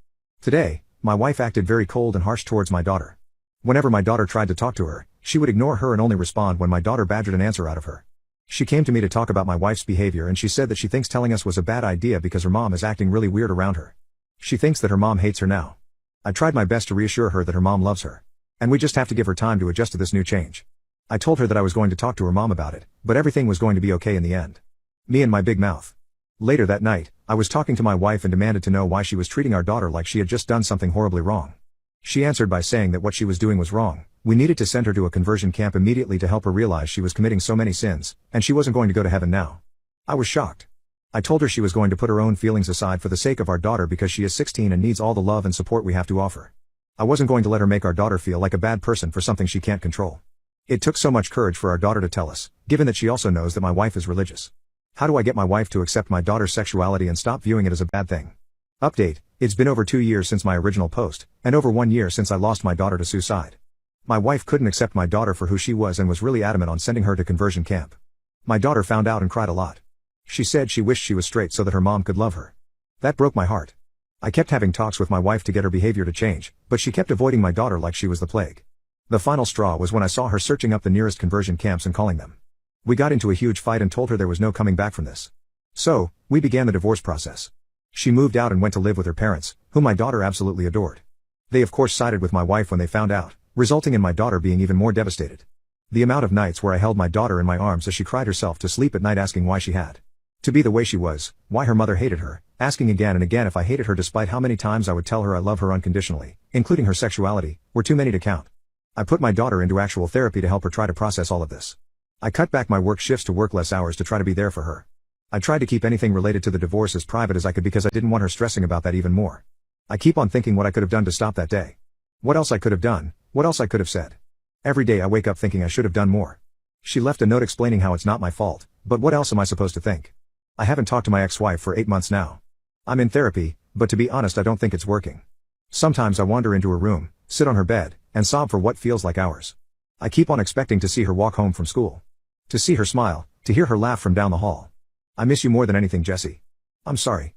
Today, my wife acted very cold and harsh towards my daughter. Whenever my daughter tried to talk to her, she would ignore her and only respond when my daughter badgered an answer out of her. She came to me to talk about my wife's behavior and she said that she thinks telling us was a bad idea because her mom is acting really weird around her. She thinks that her mom hates her now. I tried my best to reassure her that her mom loves her. And we just have to give her time to adjust to this new change. I told her that I was going to talk to her mom about it, but everything was going to be okay in the end. Me and my big mouth. Later that night, I was talking to my wife and demanded to know why she was treating our daughter like she had just done something horribly wrong. She answered by saying that what she was doing was wrong. We needed to send her to a conversion camp immediately to help her realize she was committing so many sins, and she wasn't going to go to heaven now. I was shocked. I told her she was going to put her own feelings aside for the sake of our daughter because she is 16 and needs all the love and support we have to offer. I wasn't going to let her make our daughter feel like a bad person for something she can't control. It took so much courage for our daughter to tell us, given that she also knows that my wife is religious. How do I get my wife to accept my daughter's sexuality and stop viewing it as a bad thing? Update: it's been over 2 years since my original post, and over 1 year since I lost my daughter to suicide. My wife couldn't accept my daughter for who she was and was really adamant on sending her to conversion camp. My daughter found out and cried a lot. She said she wished she was straight so that her mom could love her. That broke my heart. I kept having talks with my wife to get her behavior to change, but she kept avoiding my daughter like she was the plague. The final straw was when I saw her searching up the nearest conversion camps and calling them. We got into a huge fight and told her there was no coming back from this. So, we began the divorce process. She moved out and went to live with her parents, whom my daughter absolutely adored. They of course sided with my wife when they found out, resulting in my daughter being even more devastated. The amount of nights where I held my daughter in my arms as she cried herself to sleep at night asking why she had to be the way she was, why her mother hated her, asking again and again if I hated her despite how many times I would tell her I love her unconditionally, including her sexuality, were too many to count. I put my daughter into actual therapy to help her try to process all of this. I cut back my work shifts to work less hours to try to be there for her. I tried to keep anything related to the divorce as private as I could because I didn't want her stressing about that even more. I keep on thinking what I could have done to stop that day. What else I could have done, what else I could have said. Every day I wake up thinking I should have done more. She left a note explaining how it's not my fault, but what else am I supposed to think? I haven't talked to my ex-wife for 8 months now. I'm in therapy, but to be honest I don't think it's working. Sometimes I wander into her room, sit on her bed, and sob for what feels like hours. I keep on expecting to see her walk home from school. To see her smile, to hear her laugh from down the hall. I miss you more than anything, Jesse. I'm sorry.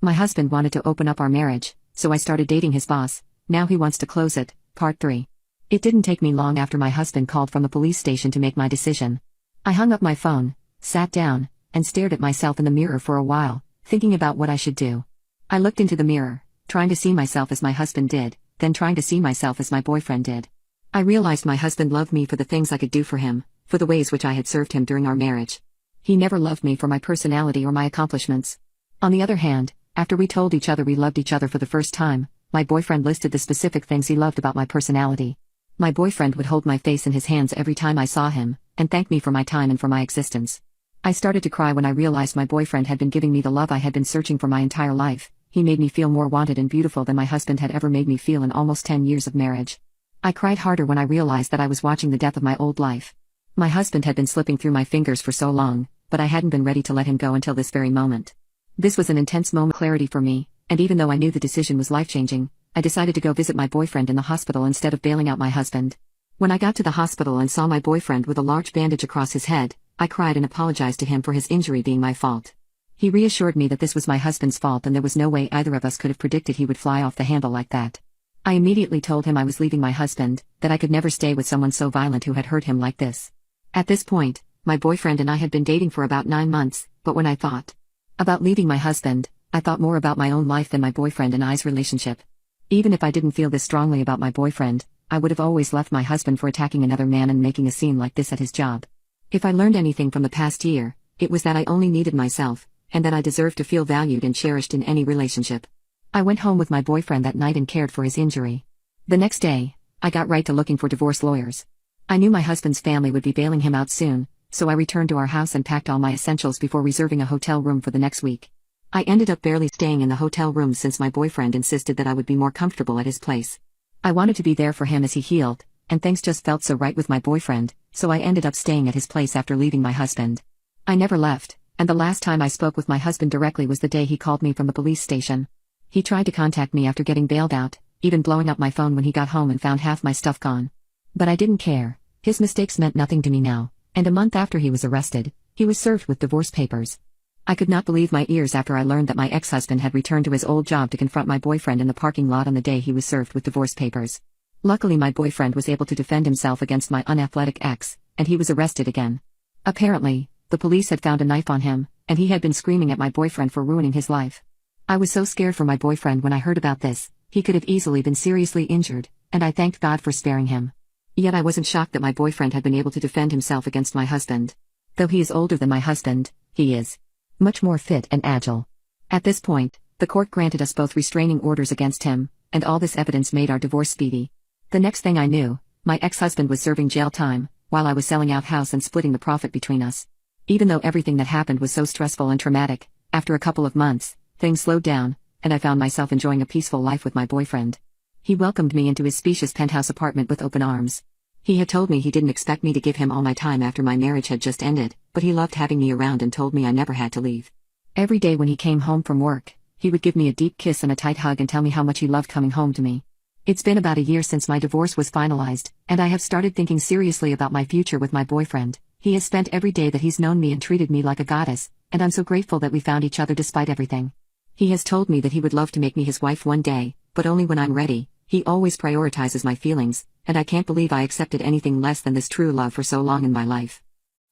My husband wanted to open up our marriage, so I started dating his boss. Now he wants to close it. Part 3. It didn't take me long after my husband called from the police station to make my decision. I hung up my phone, sat down, and stared at myself in the mirror for a while, thinking about what I should do. I looked into the mirror, trying to see myself as my husband did, then trying to see myself as my boyfriend did. I realized my husband loved me for the things I could do for him, for the ways which I had served him during our marriage. He never loved me for my personality or my accomplishments. On the other hand, after we told each other we loved each other for the first time, my boyfriend listed the specific things he loved about my personality. My boyfriend would hold my face in his hands every time I saw him, and thank me for my time and for my existence. I started to cry when I realized my boyfriend had been giving me the love I had been searching for my entire life. He made me feel more wanted and beautiful than my husband had ever made me feel in almost 10 years of marriage. I cried harder when I realized that I was watching the death of my old life. My husband had been slipping through my fingers for so long, but I hadn't been ready to let him go until this very moment. This was an intense moment of clarity for me, and even though I knew the decision was life-changing, I decided to go visit my boyfriend in the hospital instead of bailing out my husband. When I got to the hospital and saw my boyfriend with a large bandage across his head, I cried and apologized to him for his injury being my fault. He reassured me that this was my husband's fault and there was no way either of us could have predicted he would fly off the handle like that. I immediately told him I was leaving my husband, that I could never stay with someone so violent who had hurt him like this. At this point, my boyfriend and I had been dating for about 9 months, but when I thought about leaving my husband, I thought more about my own life than my boyfriend and I's relationship. Even if I didn't feel this strongly about my boyfriend, I would have always left my husband for attacking another man and making a scene like this at his job. If I learned anything from the past year, it was that I only needed myself, and that I deserved to feel valued and cherished in any relationship. I went home with my boyfriend that night and cared for his injury. The next day, I got right to looking for divorce lawyers. I knew my husband's family would be bailing him out soon, so I returned to our house and packed all my essentials before reserving a hotel room for the next week. I ended up barely staying in the hotel room since my boyfriend insisted that I would be more comfortable at his place. I wanted to be there for him as he healed, and things just felt so right with my boyfriend, so I ended up staying at his place after leaving my husband. I never left, and the last time I spoke with my husband directly was the day he called me from the police station. He tried to contact me after getting bailed out, even blowing up my phone when he got home and found half my stuff gone. But I didn't care. His mistakes meant nothing to me now, and a month after he was arrested, he was served with divorce papers. I could not believe my ears after I learned that my ex-husband had returned to his old job to confront my boyfriend in the parking lot on the day he was served with divorce papers. Luckily my boyfriend was able to defend himself against my unathletic ex, and he was arrested again. Apparently, the police had found a knife on him, and he had been screaming at my boyfriend for ruining his life. I was so scared for my boyfriend when I heard about this. He could have easily been seriously injured, and I thanked God for sparing him. Yet I wasn't shocked that my boyfriend had been able to defend himself against my husband. Though he is older than my husband, he is much more fit and agile. At this point, the court granted us both restraining orders against him, and all this evidence made our divorce speedy. The next thing I knew, my ex-husband was serving jail time, while I was selling out house and splitting the profit between us. Even though everything that happened was so stressful and traumatic, after a couple of months, things slowed down, and I found myself enjoying a peaceful life with my boyfriend. He welcomed me into his spacious penthouse apartment with open arms. He had told me he didn't expect me to give him all my time after my marriage had just ended, but he loved having me around and told me I never had to leave. Every day when he came home from work, he would give me a deep kiss and a tight hug and tell me how much he loved coming home to me. It's been about a year since my divorce was finalized, and I have started thinking seriously about my future with my boyfriend. He has spent every day that he's known me and treated me like a goddess, and I'm so grateful that we found each other despite everything. He has told me that he would love to make me his wife one day, but only when I'm ready. He always prioritizes my feelings, and I can't believe I accepted anything less than this true love for so long in my life.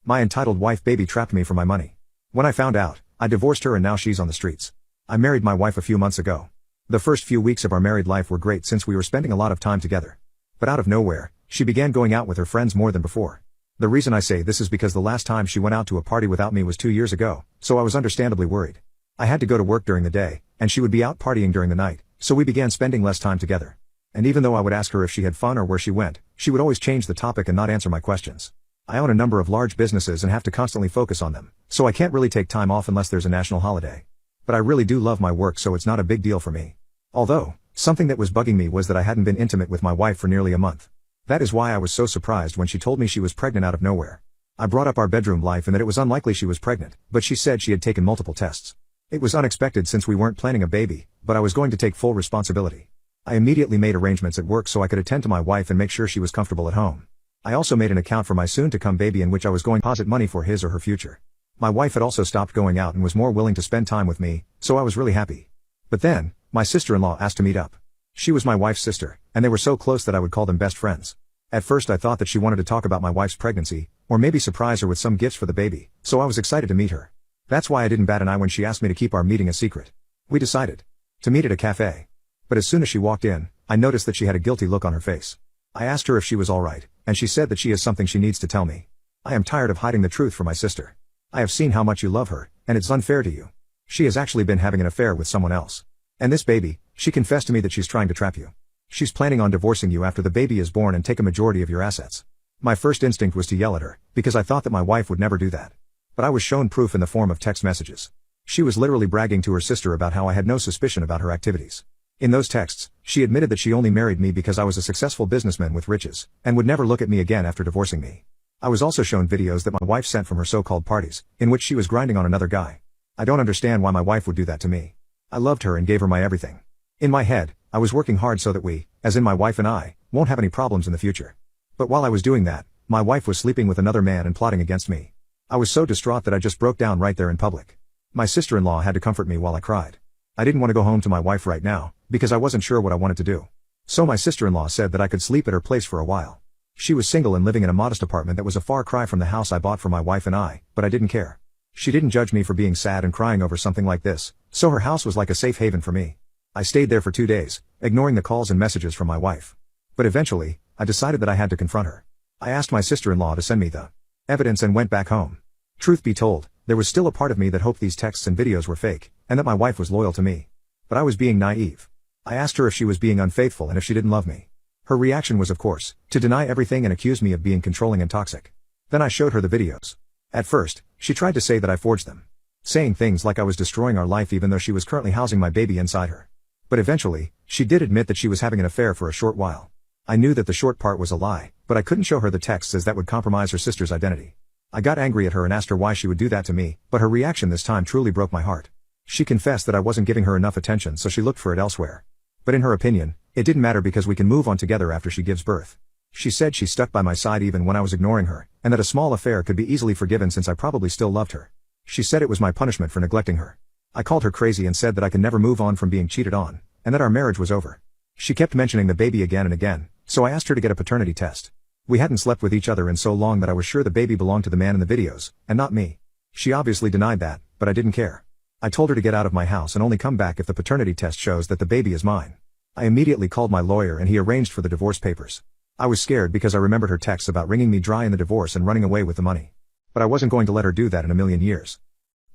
My entitled wife baby trapped me for my money. When I found out, I divorced her and now she's on the streets. I married my wife a few months ago. The first few weeks of our married life were great since we were spending a lot of time together. But out of nowhere, she began going out with her friends more than before. The reason I say this is because the last time she went out to a party without me was 2 years ago, so I was understandably worried. I had to go to work during the day, and she would be out partying during the night, so we began spending less time together. And even though I would ask her if she had fun or where she went, she would always change the topic and not answer my questions. I own a number of large businesses and have to constantly focus on them, so I can't really take time off unless there's a national holiday. But I really do love my work, so it's not a big deal for me. Although, something that was bugging me was that I hadn't been intimate with my wife for nearly a month. That is why I was so surprised when she told me she was pregnant out of nowhere. I brought up our bedroom life and that it was unlikely she was pregnant, but she said she had taken multiple tests. It was unexpected since we weren't planning a baby, but I was going to take full responsibility. I immediately made arrangements at work so I could attend to my wife and make sure she was comfortable at home. I also made an account for my soon-to-come baby in which I was going to deposit money for his or her future. My wife had also stopped going out and was more willing to spend time with me, so I was really happy. But then, my sister-in-law asked to meet up. She was my wife's sister, and they were so close that I would call them best friends. At first I thought that she wanted to talk about my wife's pregnancy, or maybe surprise her with some gifts for the baby, so I was excited to meet her. That's why I didn't bat an eye when she asked me to keep our meeting a secret. We decided to meet at a cafe. But as soon as she walked in, I noticed that she had a guilty look on her face. I asked her if she was alright, and she said that she has something she needs to tell me. I am tired of hiding the truth from my sister. I have seen how much you love her, and it's unfair to you. She has actually been having an affair with someone else. And this baby, she confessed to me that she's trying to trap you. She's planning on divorcing you after the baby is born and take a majority of your assets. My first instinct was to yell at her, because I thought that my wife would never do that. But I was shown proof in the form of text messages. She was literally bragging to her sister about how I had no suspicion about her activities. In those texts, she admitted that she only married me because I was a successful businessman with riches, and would never look at me again after divorcing me. I was also shown videos that my wife sent from her so-called parties, in which she was grinding on another guy. I don't understand why my wife would do that to me. I loved her and gave her my everything. In my head, I was working hard so that we, as in my wife and I, won't have any problems in the future. But while I was doing that, my wife was sleeping with another man and plotting against me. I was so distraught that I just broke down right there in public. My sister-in-law had to comfort me while I cried. I didn't want to go home to my wife right now, because I wasn't sure what I wanted to do. So my sister-in-law said that I could sleep at her place for a while. She was single and living in a modest apartment that was a far cry from the house I bought for my wife and I, but I didn't care. She didn't judge me for being sad and crying over something like this, so her house was like a safe haven for me. I stayed there for 2 days, ignoring the calls and messages from my wife. But eventually, I decided that I had to confront her. I asked my sister-in-law to send me the evidence and went back home. Truth be told, there was still a part of me that hoped these texts and videos were fake, and that my wife was loyal to me. But I was being naive. I asked her if she was being unfaithful and if she didn't love me. Her reaction was, of course, to deny everything and accuse me of being controlling and toxic. Then I showed her the videos. At first, she tried to say that I forged them, saying things like I was destroying our life even though she was currently housing my baby inside her. But eventually, she did admit that she was having an affair for a short while. I knew that the short part was a lie, but I couldn't show her the texts as that would compromise her sister's identity. I got angry at her and asked her why she would do that to me, but her reaction this time truly broke my heart. She confessed that I wasn't giving her enough attention, so she looked for it elsewhere. But in her opinion, it didn't matter because we can move on together after she gives birth. She said she stuck by my side even when I was ignoring her, and that a small affair could be easily forgiven since I probably still loved her. She said it was my punishment for neglecting her. I called her crazy and said that I could never move on from being cheated on, and that our marriage was over. She kept mentioning the baby again and again, so I asked her to get a paternity test. We hadn't slept with each other in so long that I was sure the baby belonged to the man in the videos, and not me. She obviously denied that, but I didn't care. I told her to get out of my house and only come back if the paternity test shows that the baby is mine. I immediately called my lawyer and he arranged for the divorce papers. I was scared because I remembered her texts about wringing me dry in the divorce and running away with the money. But I wasn't going to let her do that in a million years.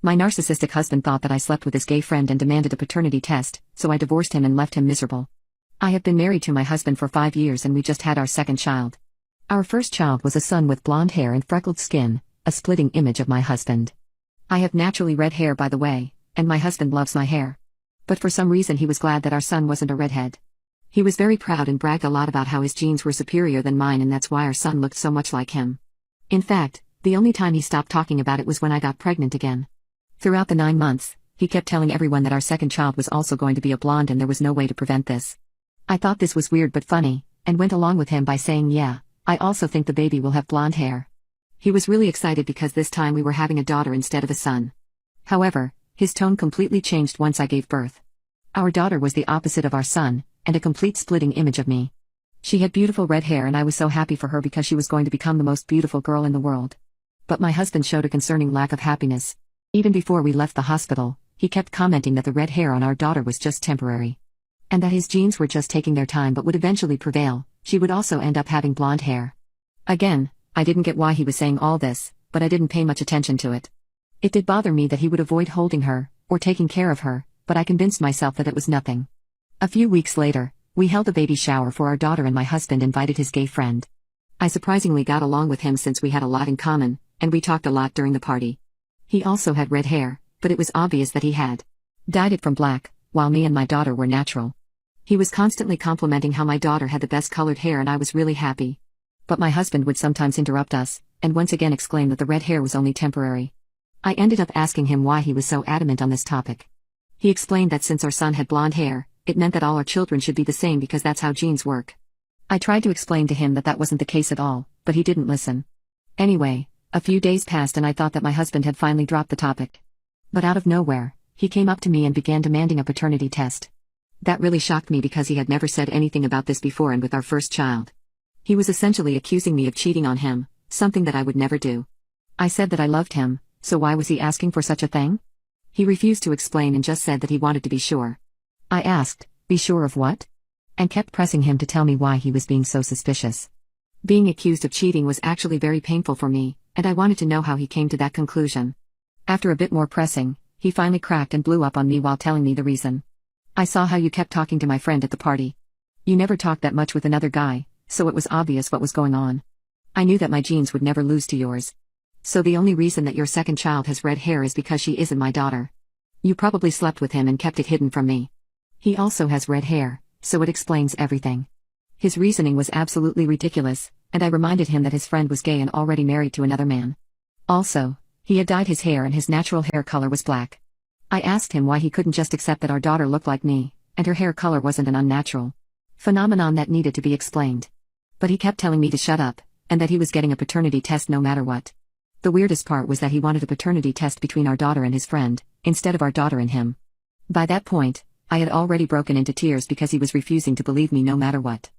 My narcissistic husband thought that I slept with his gay friend and demanded a paternity test, so I divorced him and left him miserable. I have been married to my husband for 5 years and we just had our second child. Our first child was a son with blonde hair and freckled skin, a splitting image of my husband. I have naturally red hair, by the way, and my husband loves my hair. But for some reason he was glad that our son wasn't a redhead. He was very proud and bragged a lot about how his genes were superior than mine, and that's why our son looked so much like him. In fact, the only time he stopped talking about it was when I got pregnant again. Throughout the 9 months, he kept telling everyone that our second child was also going to be a blonde and there was no way to prevent this. I thought this was weird but funny, and went along with him by saying, yeah, I also think the baby will have blonde hair. He was really excited because this time we were having a daughter instead of a son. However, his tone completely changed once I gave birth. Our daughter was the opposite of our son, and a complete splitting image of me. She had beautiful red hair and I was so happy for her because she was going to become the most beautiful girl in the world. But my husband showed a concerning lack of happiness. Even before we left the hospital, he kept commenting that the red hair on our daughter was just temporary. And that his genes were just taking their time but would eventually prevail. She would also end up having blonde hair. Again, I didn't get why he was saying all this, but I didn't pay much attention to it. It did bother me that he would avoid holding her, or taking care of her, but I convinced myself that it was nothing. A few weeks later, we held a baby shower for our daughter and my husband invited his gay friend. I surprisingly got along with him since we had a lot in common, and we talked a lot during the party. He also had red hair, but it was obvious that he had dyed it from black, while me and my daughter were natural. He was constantly complimenting how my daughter had the best colored hair and I was really happy. But my husband would sometimes interrupt us, and once again exclaim that the red hair was only temporary. I ended up asking him why he was so adamant on this topic. He explained that since our son had blonde hair, it meant that all our children should be the same because that's how genes work. I tried to explain to him that that wasn't the case at all, but he didn't listen. Anyway, a few days passed and I thought that my husband had finally dropped the topic. But out of nowhere, he came up to me and began demanding a paternity test. That really shocked me because he had never said anything about this before, and with our first child, he was essentially accusing me of cheating on him, something that I would never do. I said that I loved him, so why was he asking for such a thing? He refused to explain and just said that he wanted to be sure. I asked, be sure of what? And kept pressing him to tell me why he was being so suspicious. Being accused of cheating was actually very painful for me, and I wanted to know how he came to that conclusion. After a bit more pressing, he finally cracked and blew up on me while telling me the reason. I saw how you kept talking to my friend at the party. You never talked that much with another guy, so it was obvious what was going on. I knew that my genes would never lose to yours. So the only reason that your second child has red hair is because she isn't my daughter. You probably slept with him and kept it hidden from me. He also has red hair, so it explains everything. His reasoning was absolutely ridiculous, and I reminded him that his friend was gay and already married to another man. Also, he had dyed his hair and his natural hair color was black. I asked him why he couldn't just accept that our daughter looked like me, and her hair color wasn't an unnatural phenomenon that needed to be explained. But he kept telling me to shut up, and that he was getting a paternity test no matter what. The weirdest part was that he wanted a paternity test between our daughter and his friend, instead of our daughter and him. By that point, I had already broken into tears because he was refusing to believe me no matter what.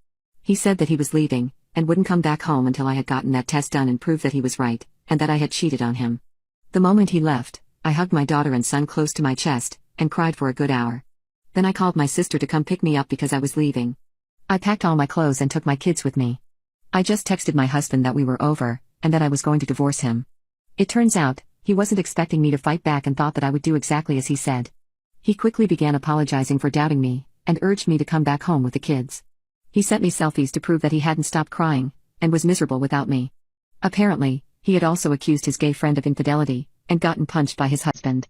He said that he was leaving, and wouldn't come back home until I had gotten that test done and proved that he was right, and that I had cheated on him. The moment he left, I hugged my daughter and son close to my chest, and cried for a good hour. Then I called my sister to come pick me up because I was leaving. I packed all my clothes and took my kids with me. I just texted my husband that we were over, and that I was going to divorce him. It turns out, he wasn't expecting me to fight back and thought that I would do exactly as he said. He quickly began apologizing for doubting me, and urged me to come back home with the kids. He sent me selfies to prove that he hadn't stopped crying, and was miserable without me. Apparently, he had also accused his gay friend of infidelity, and gotten punched by his husband.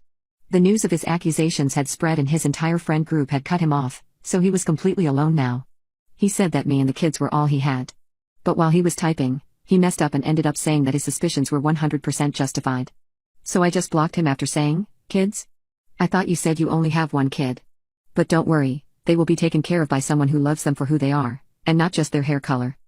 The news of his accusations had spread and his entire friend group had cut him off, so he was completely alone now. He said that me and the kids were all he had. But while he was typing, he messed up and ended up saying that his suspicions were 100% justified. So I just blocked him after saying, "Kids? I thought you said you only have one kid. But don't worry, they will be taken care of by someone who loves them for who they are, and not just their hair color."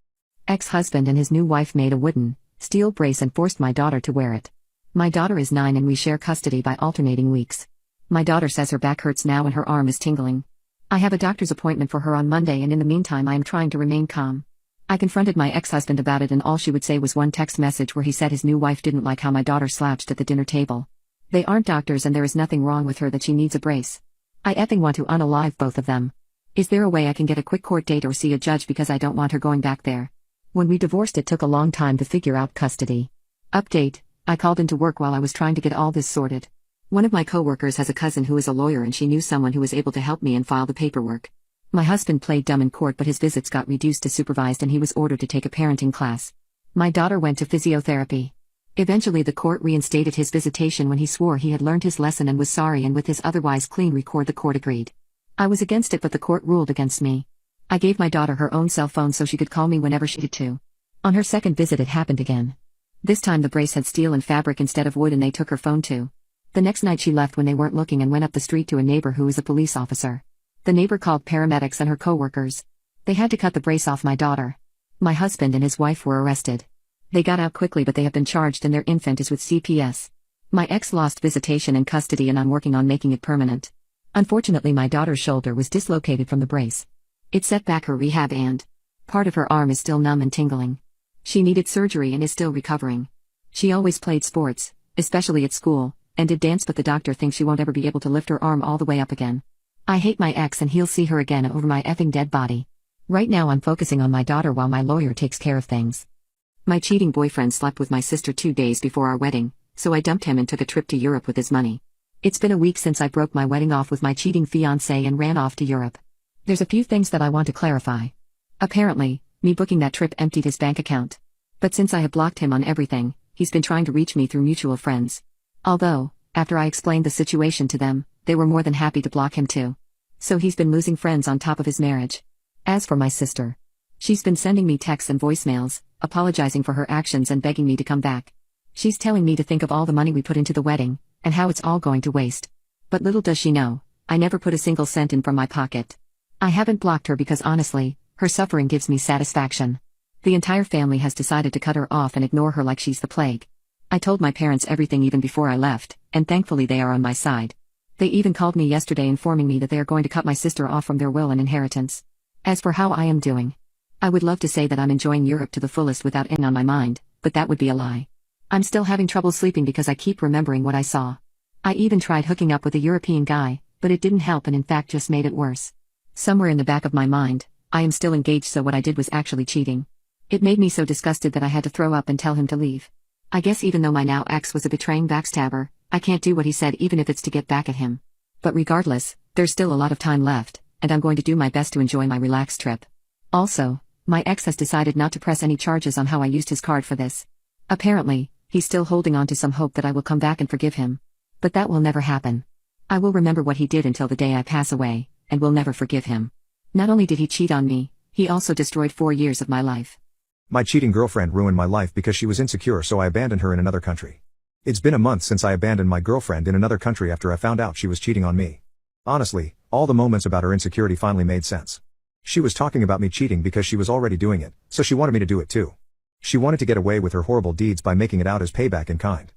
Ex-husband and his new wife made a wooden, steel brace and forced my daughter to wear it. My daughter is 9 and we share custody by alternating weeks. My daughter says her back hurts now and her arm is tingling. I have a doctor's appointment for her on Monday, and in the meantime I am trying to remain calm. I confronted my ex-husband about it and all she would say was one text message where he said his new wife didn't like how my daughter slouched at the dinner table. They aren't doctors and there is nothing wrong with her that she needs a brace. I effing want to unalive both of them. Is there a way I can get a quick court date or see a judge because I don't want her going back there? When we divorced it took a long time to figure out custody. Update: I called into work while I was trying to get all this sorted. One of my coworkers has a cousin who is a lawyer and she knew someone who was able to help me and file the paperwork. My husband played dumb in court but his visits got reduced to supervised and he was ordered to take a parenting class. My daughter went to physiotherapy. Eventually the court reinstated his visitation when he swore he had learned his lesson and was sorry, and with his otherwise clean record the court agreed. I was against it but the court ruled against me. I gave my daughter her own cell phone so she could call me whenever she needed to. On her second visit it happened again. This time the brace had steel and fabric instead of wood and they took her phone too. The next night she left when they weren't looking and went up the street to a neighbor who is a police officer. The neighbor called paramedics and her coworkers. They had to cut the brace off my daughter. My husband and his wife were arrested. They got out quickly but they have been charged and their infant is with CPS. My ex lost visitation and custody and I'm working on making it permanent. Unfortunately my daughter's shoulder was dislocated from the brace. It set back her rehab and part of her arm is still numb and tingling. She needed surgery and is still recovering. She always played sports, especially at school, and did dance but the doctor thinks she won't ever be able to lift her arm all the way up again. I hate my ex and he'll see her again over my effing dead body. Right now I'm focusing on my daughter while my lawyer takes care of things. My cheating boyfriend slept with my sister 2 days before our wedding, so I dumped him and took a trip to Europe with his money. It's been a week since I broke my wedding off with my cheating fiancé and ran off to Europe. There's a few things that I want to clarify. Apparently, me booking that trip emptied his bank account. But since I have blocked him on everything, he's been trying to reach me through mutual friends. Although, after I explained the situation to them, they were more than happy to block him too. So he's been losing friends on top of his marriage. As for my sister, she's been sending me texts and voicemails, apologizing for her actions and begging me to come back. She's telling me to think of all the money we put into the wedding, and how it's all going to waste. But little does she know, I never put a single cent in from my pocket. I haven't blocked her because honestly, her suffering gives me satisfaction. The entire family has decided to cut her off and ignore her like she's the plague. I told my parents everything even before I left, and thankfully they are on my side. They even called me yesterday informing me that they are going to cut my sister off from their will and inheritance. As for how I am doing, I would love to say that I'm enjoying Europe to the fullest without it on my mind, but that would be a lie. I'm still having trouble sleeping because I keep remembering what I saw. I even tried hooking up with a European guy, but it didn't help and in fact just made it worse. Somewhere in the back of my mind, I am still engaged, so what I did was actually cheating. It made me so disgusted that I had to throw up and tell him to leave. I guess even though my now ex was a betraying backstabber, I can't do what he said even if it's to get back at him. But regardless, there's still a lot of time left, and I'm going to do my best to enjoy my relaxed trip. Also, my ex has decided not to press any charges on how I used his card for this. Apparently, he's still holding on to some hope that I will come back and forgive him. But that will never happen. I will remember what he did until the day I pass away, and will never forgive him. Not only did he cheat on me, he also destroyed 4 years of my life. My cheating girlfriend ruined my life because she was insecure, so I abandoned her in another country. It's been a month since I abandoned my girlfriend in another country after I found out she was cheating on me. Honestly, all the moments about her insecurity finally made sense. She was talking about me cheating because she was already doing it, so she wanted me to do it too. She wanted to get away with her horrible deeds by making it out as payback in kind.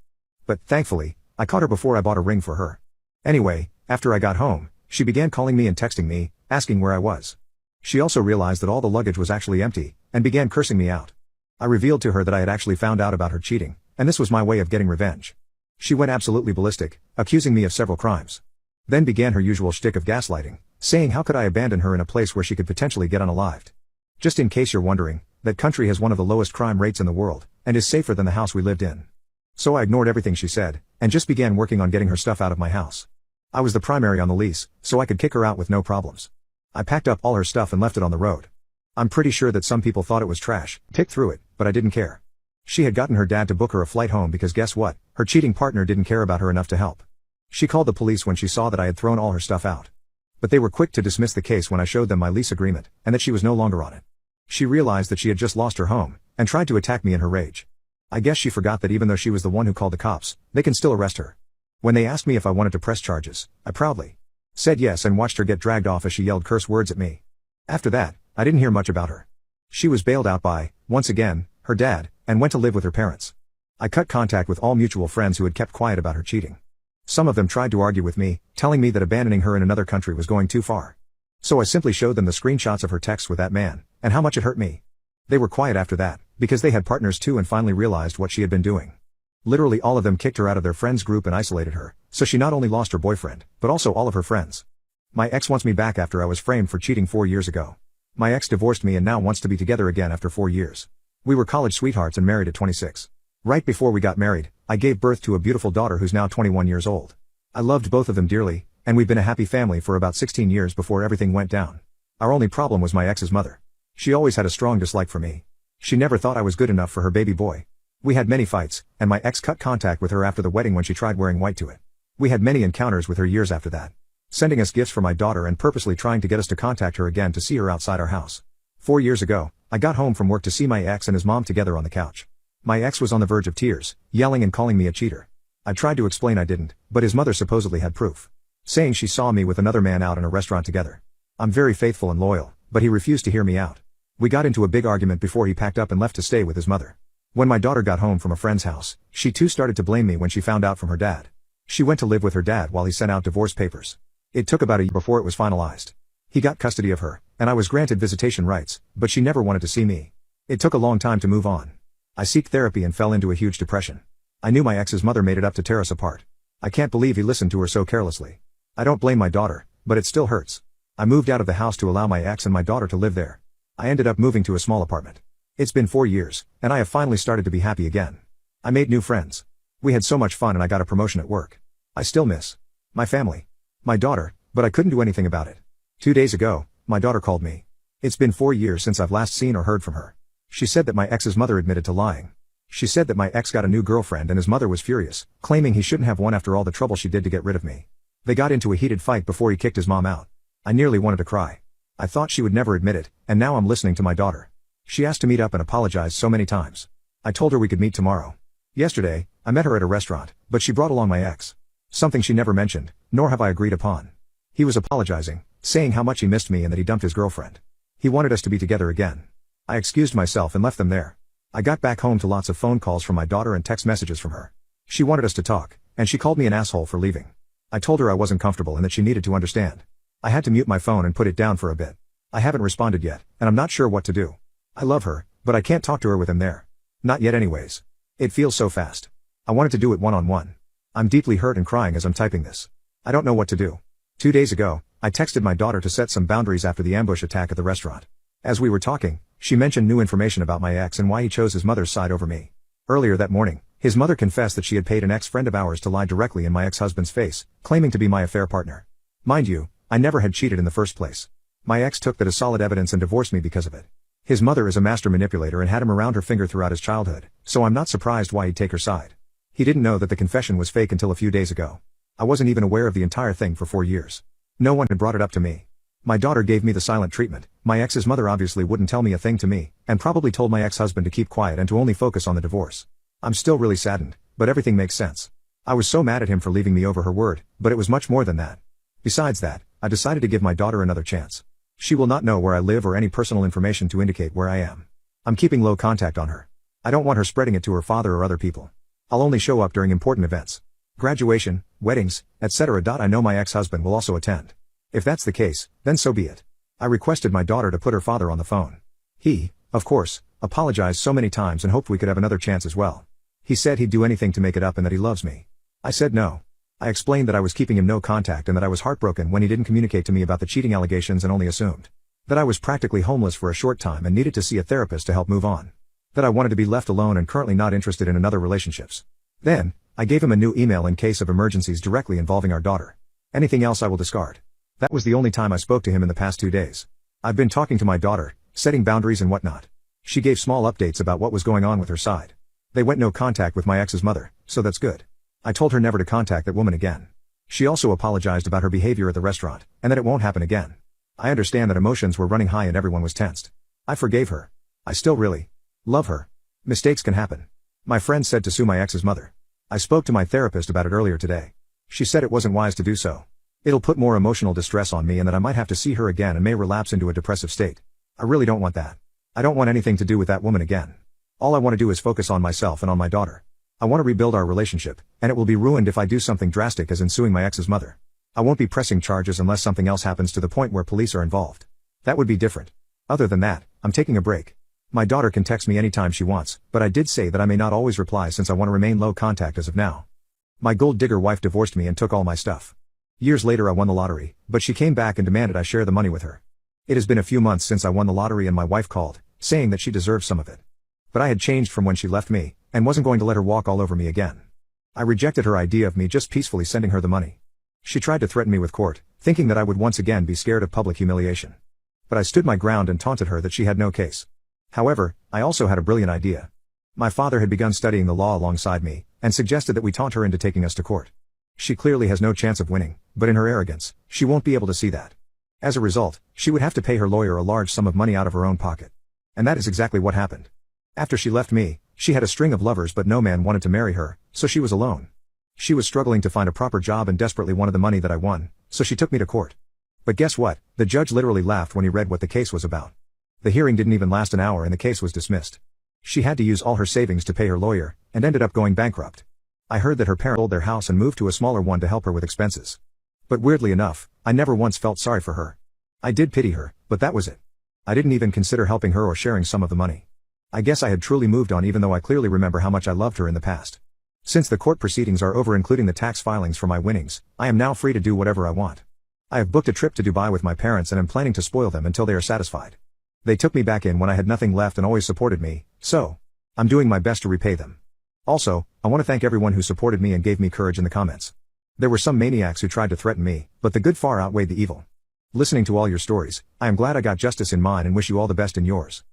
But, thankfully, I caught her before I bought a ring for her. Anyway, after I got home, she began calling me and texting me, asking where I was. She also realized that all the luggage was actually empty, and began cursing me out. I revealed to her that I had actually found out about her cheating, and this was my way of getting revenge. She went absolutely ballistic, accusing me of several crimes. Then began her usual shtick of gaslighting, saying how could I abandon her in a place where she could potentially get unalived. Just in case you're wondering, that country has one of the lowest crime rates in the world, and is safer than the house we lived in. So I ignored everything she said, and just began working on getting her stuff out of my house. I was the primary on the lease, so I could kick her out with no problems. I packed up all her stuff and left it on the road. I'm pretty sure that some people thought it was trash, picked through it, but I didn't care. She had gotten her dad to book her a flight home because guess what, her cheating partner didn't care about her enough to help. She called the police when she saw that I had thrown all her stuff out. But they were quick to dismiss the case when I showed them my lease agreement, and that she was no longer on it. She realized that she had just lost her home, and tried to attack me in her rage. I guess she forgot that even though she was the one who called the cops, they can still arrest her. When they asked me if I wanted to press charges, I proudly said yes and watched her get dragged off as she yelled curse words at me. After that, I didn't hear much about her. She was bailed out by, once again, her dad, and went to live with her parents. I cut contact with all mutual friends who had kept quiet about her cheating. Some of them tried to argue with me, telling me that abandoning her in another country was going too far. So I simply showed them the screenshots of her texts with that man, and how much it hurt me. They were quiet after that, because they had partners too and finally realized what she had been doing. Literally all of them kicked her out of their friends group and isolated her, so she not only lost her boyfriend, but also all of her friends. My ex wants me back after I was framed for cheating 4 years ago. My ex divorced me and now wants to be together again after 4 years. We were college sweethearts and married at 26. Right before we got married, I gave birth to a beautiful daughter who's now 21 years old. I loved both of them dearly, and we've been a happy family for about 16 years before everything went down. Our only problem was my ex's mother. She always had a strong dislike for me. She never thought I was good enough for her baby boy. We had many fights, and my ex cut contact with her after the wedding when she tried wearing white to it. We had many encounters with her years after that, sending us gifts for my daughter and purposely trying to get us to contact her again to see her outside our house. 4 years ago, I got home from work to see my ex and his mom together on the couch. My ex was on the verge of tears, yelling and calling me a cheater. I tried to explain I didn't, but his mother supposedly had proof, saying she saw me with another man out in a restaurant together. I'm very faithful and loyal, but he refused to hear me out. We got into a big argument before he packed up and left to stay with his mother. When my daughter got home from a friend's house, she too started to blame me when she found out from her dad. She went to live with her dad while he sent out divorce papers. It took about a year before it was finalized. He got custody of her, and I was granted visitation rights, but she never wanted to see me. It took a long time to move on. I sought therapy and fell into a huge depression. I knew my ex's mother made it up to tear us apart. I can't believe he listened to her so carelessly. I don't blame my daughter, but it still hurts. I moved out of the house to allow my ex and my daughter to live there. I ended up moving to a small apartment. It's been 4 years, and I have finally started to be happy again. I made new friends. We had so much fun and I got a promotion at work. I still miss my family, my daughter, but I couldn't do anything about it. 2 days ago, my daughter called me. It's been 4 years since I've last seen or heard from her. She said that my ex's mother admitted to lying. She said that my ex got a new girlfriend and his mother was furious, claiming he shouldn't have one after all the trouble she did to get rid of me. They got into a heated fight before he kicked his mom out. I nearly wanted to cry. I thought she would never admit it, and now I'm listening to my daughter. She asked to meet up and apologized so many times. I told her we could meet tomorrow. Yesterday, I met her at a restaurant, but she brought along my ex. Something she never mentioned, nor have I agreed upon. He was apologizing, saying how much he missed me and that he dumped his girlfriend. He wanted us to be together again. I excused myself and left them there. I got back home to lots of phone calls from my daughter and text messages from her. She wanted us to talk, and she called me an asshole for leaving. I told her I wasn't comfortable and that she needed to understand. I had to mute my phone and put it down for a bit. I haven't responded yet, and I'm not sure what to do. I love her, but I can't talk to her with him there. Not yet anyways. It feels so fast. I wanted to do it one-on-one. I'm deeply hurt and crying as I'm typing this. I don't know what to do. 2 days ago, I texted my daughter to set some boundaries after the ambush attack at the restaurant. As we were talking, she mentioned new information about my ex and why he chose his mother's side over me. Earlier that morning, his mother confessed that she had paid an ex-friend of ours to lie directly in my ex-husband's face, claiming to be my affair partner. Mind you, I never had cheated in the first place. My ex took that as solid evidence and divorced me because of it. His mother is a master manipulator and had him around her finger throughout his childhood, so I'm not surprised why he'd take her side. He didn't know that the confession was fake until a few days ago. I wasn't even aware of the entire thing for 4 years. No one had brought it up to me. My daughter gave me the silent treatment. My ex's mother obviously wouldn't tell me a thing to me, and probably told my ex-husband to keep quiet and to only focus on the divorce. I'm still really saddened, but everything makes sense. I was so mad at him for leaving me over her word, but it was much more than that. Besides that, I decided to give my daughter another chance. She will not know where I live or any personal information to indicate where I am. I'm keeping low contact on her. I don't want her spreading it to her father or other people. I'll only show up during important events. Graduation, weddings, etc. I know my ex-husband will also attend. If that's the case, then so be it. I requested my daughter to put her father on the phone. He, of course, apologized so many times and hoped we could have another chance as well. He said he'd do anything to make it up and that he loves me. I said no. I explained that I was keeping him no contact and that I was heartbroken when he didn't communicate to me about the cheating allegations and only assumed that I was practically homeless for a short time and needed to see a therapist to help move on. That I wanted to be left alone and currently not interested in another relationships. Then, I gave him a new email in case of emergencies directly involving our daughter. Anything else I will discard. That was the only time I spoke to him in the past 2 days. I've been talking to my daughter, setting boundaries and whatnot. She gave small updates about what was going on with her side. They went no contact with my ex's mother, so that's good. I told her never to contact that woman again. She also apologized about her behavior at the restaurant, and that it won't happen again. I understand that emotions were running high and everyone was tensed. I forgave her. I still really love her. Mistakes can happen. My friend said to sue my ex's mother. I spoke to my therapist about it earlier today. She said it wasn't wise to do so. It'll put more emotional distress on me and that I might have to see her again and may relapse into a depressive state. I really don't want that. I don't want anything to do with that woman again. All I want to do is focus on myself and on my daughter. I want to rebuild our relationship, and it will be ruined if I do something drastic as in suing my ex's mother. I won't be pressing charges unless something else happens to the point where police are involved. That would be different. Other than that, I'm taking a break. My daughter can text me anytime she wants, but I did say that I may not always reply since I want to remain low contact as of now. My gold digger wife divorced me and took all my stuff. Years later I won the lottery, but she came back and demanded I share the money with her. It has been a few months since I won the lottery and my wife called, saying that she deserved some of it. But I had changed from when she left me, and wasn't going to let her walk all over me again. I rejected her idea of me just peacefully sending her the money. She tried to threaten me with court, thinking that I would once again be scared of public humiliation. But I stood my ground and taunted her that she had no case. However, I also had a brilliant idea. My father had begun studying the law alongside me, and suggested that we taunt her into taking us to court. She clearly has no chance of winning, but in her arrogance, she won't be able to see that. As a result, she would have to pay her lawyer a large sum of money out of her own pocket. And that is exactly what happened. After she left me, she had a string of lovers but no man wanted to marry her, so she was alone. She was struggling to find a proper job and desperately wanted the money that I won, so she took me to court. But guess what? The judge literally laughed when he read what the case was about. The hearing didn't even last an hour and the case was dismissed. She had to use all her savings to pay her lawyer, and ended up going bankrupt. I heard that her parents sold their house and moved to a smaller one to help her with expenses. But weirdly enough, I never once felt sorry for her. I did pity her, but that was it. I didn't even consider helping her or sharing some of the money. I guess I had truly moved on even though I clearly remember how much I loved her in the past. Since the court proceedings are over including the tax filings for my winnings, I am now free to do whatever I want. I have booked a trip to Dubai with my parents and am planning to spoil them until they are satisfied. They took me back in when I had nothing left and always supported me, so I'm doing my best to repay them. Also, I want to thank everyone who supported me and gave me courage in the comments. There were some maniacs who tried to threaten me, but the good far outweighed the evil. Listening to all your stories, I am glad I got justice in mine and wish you all the best in yours.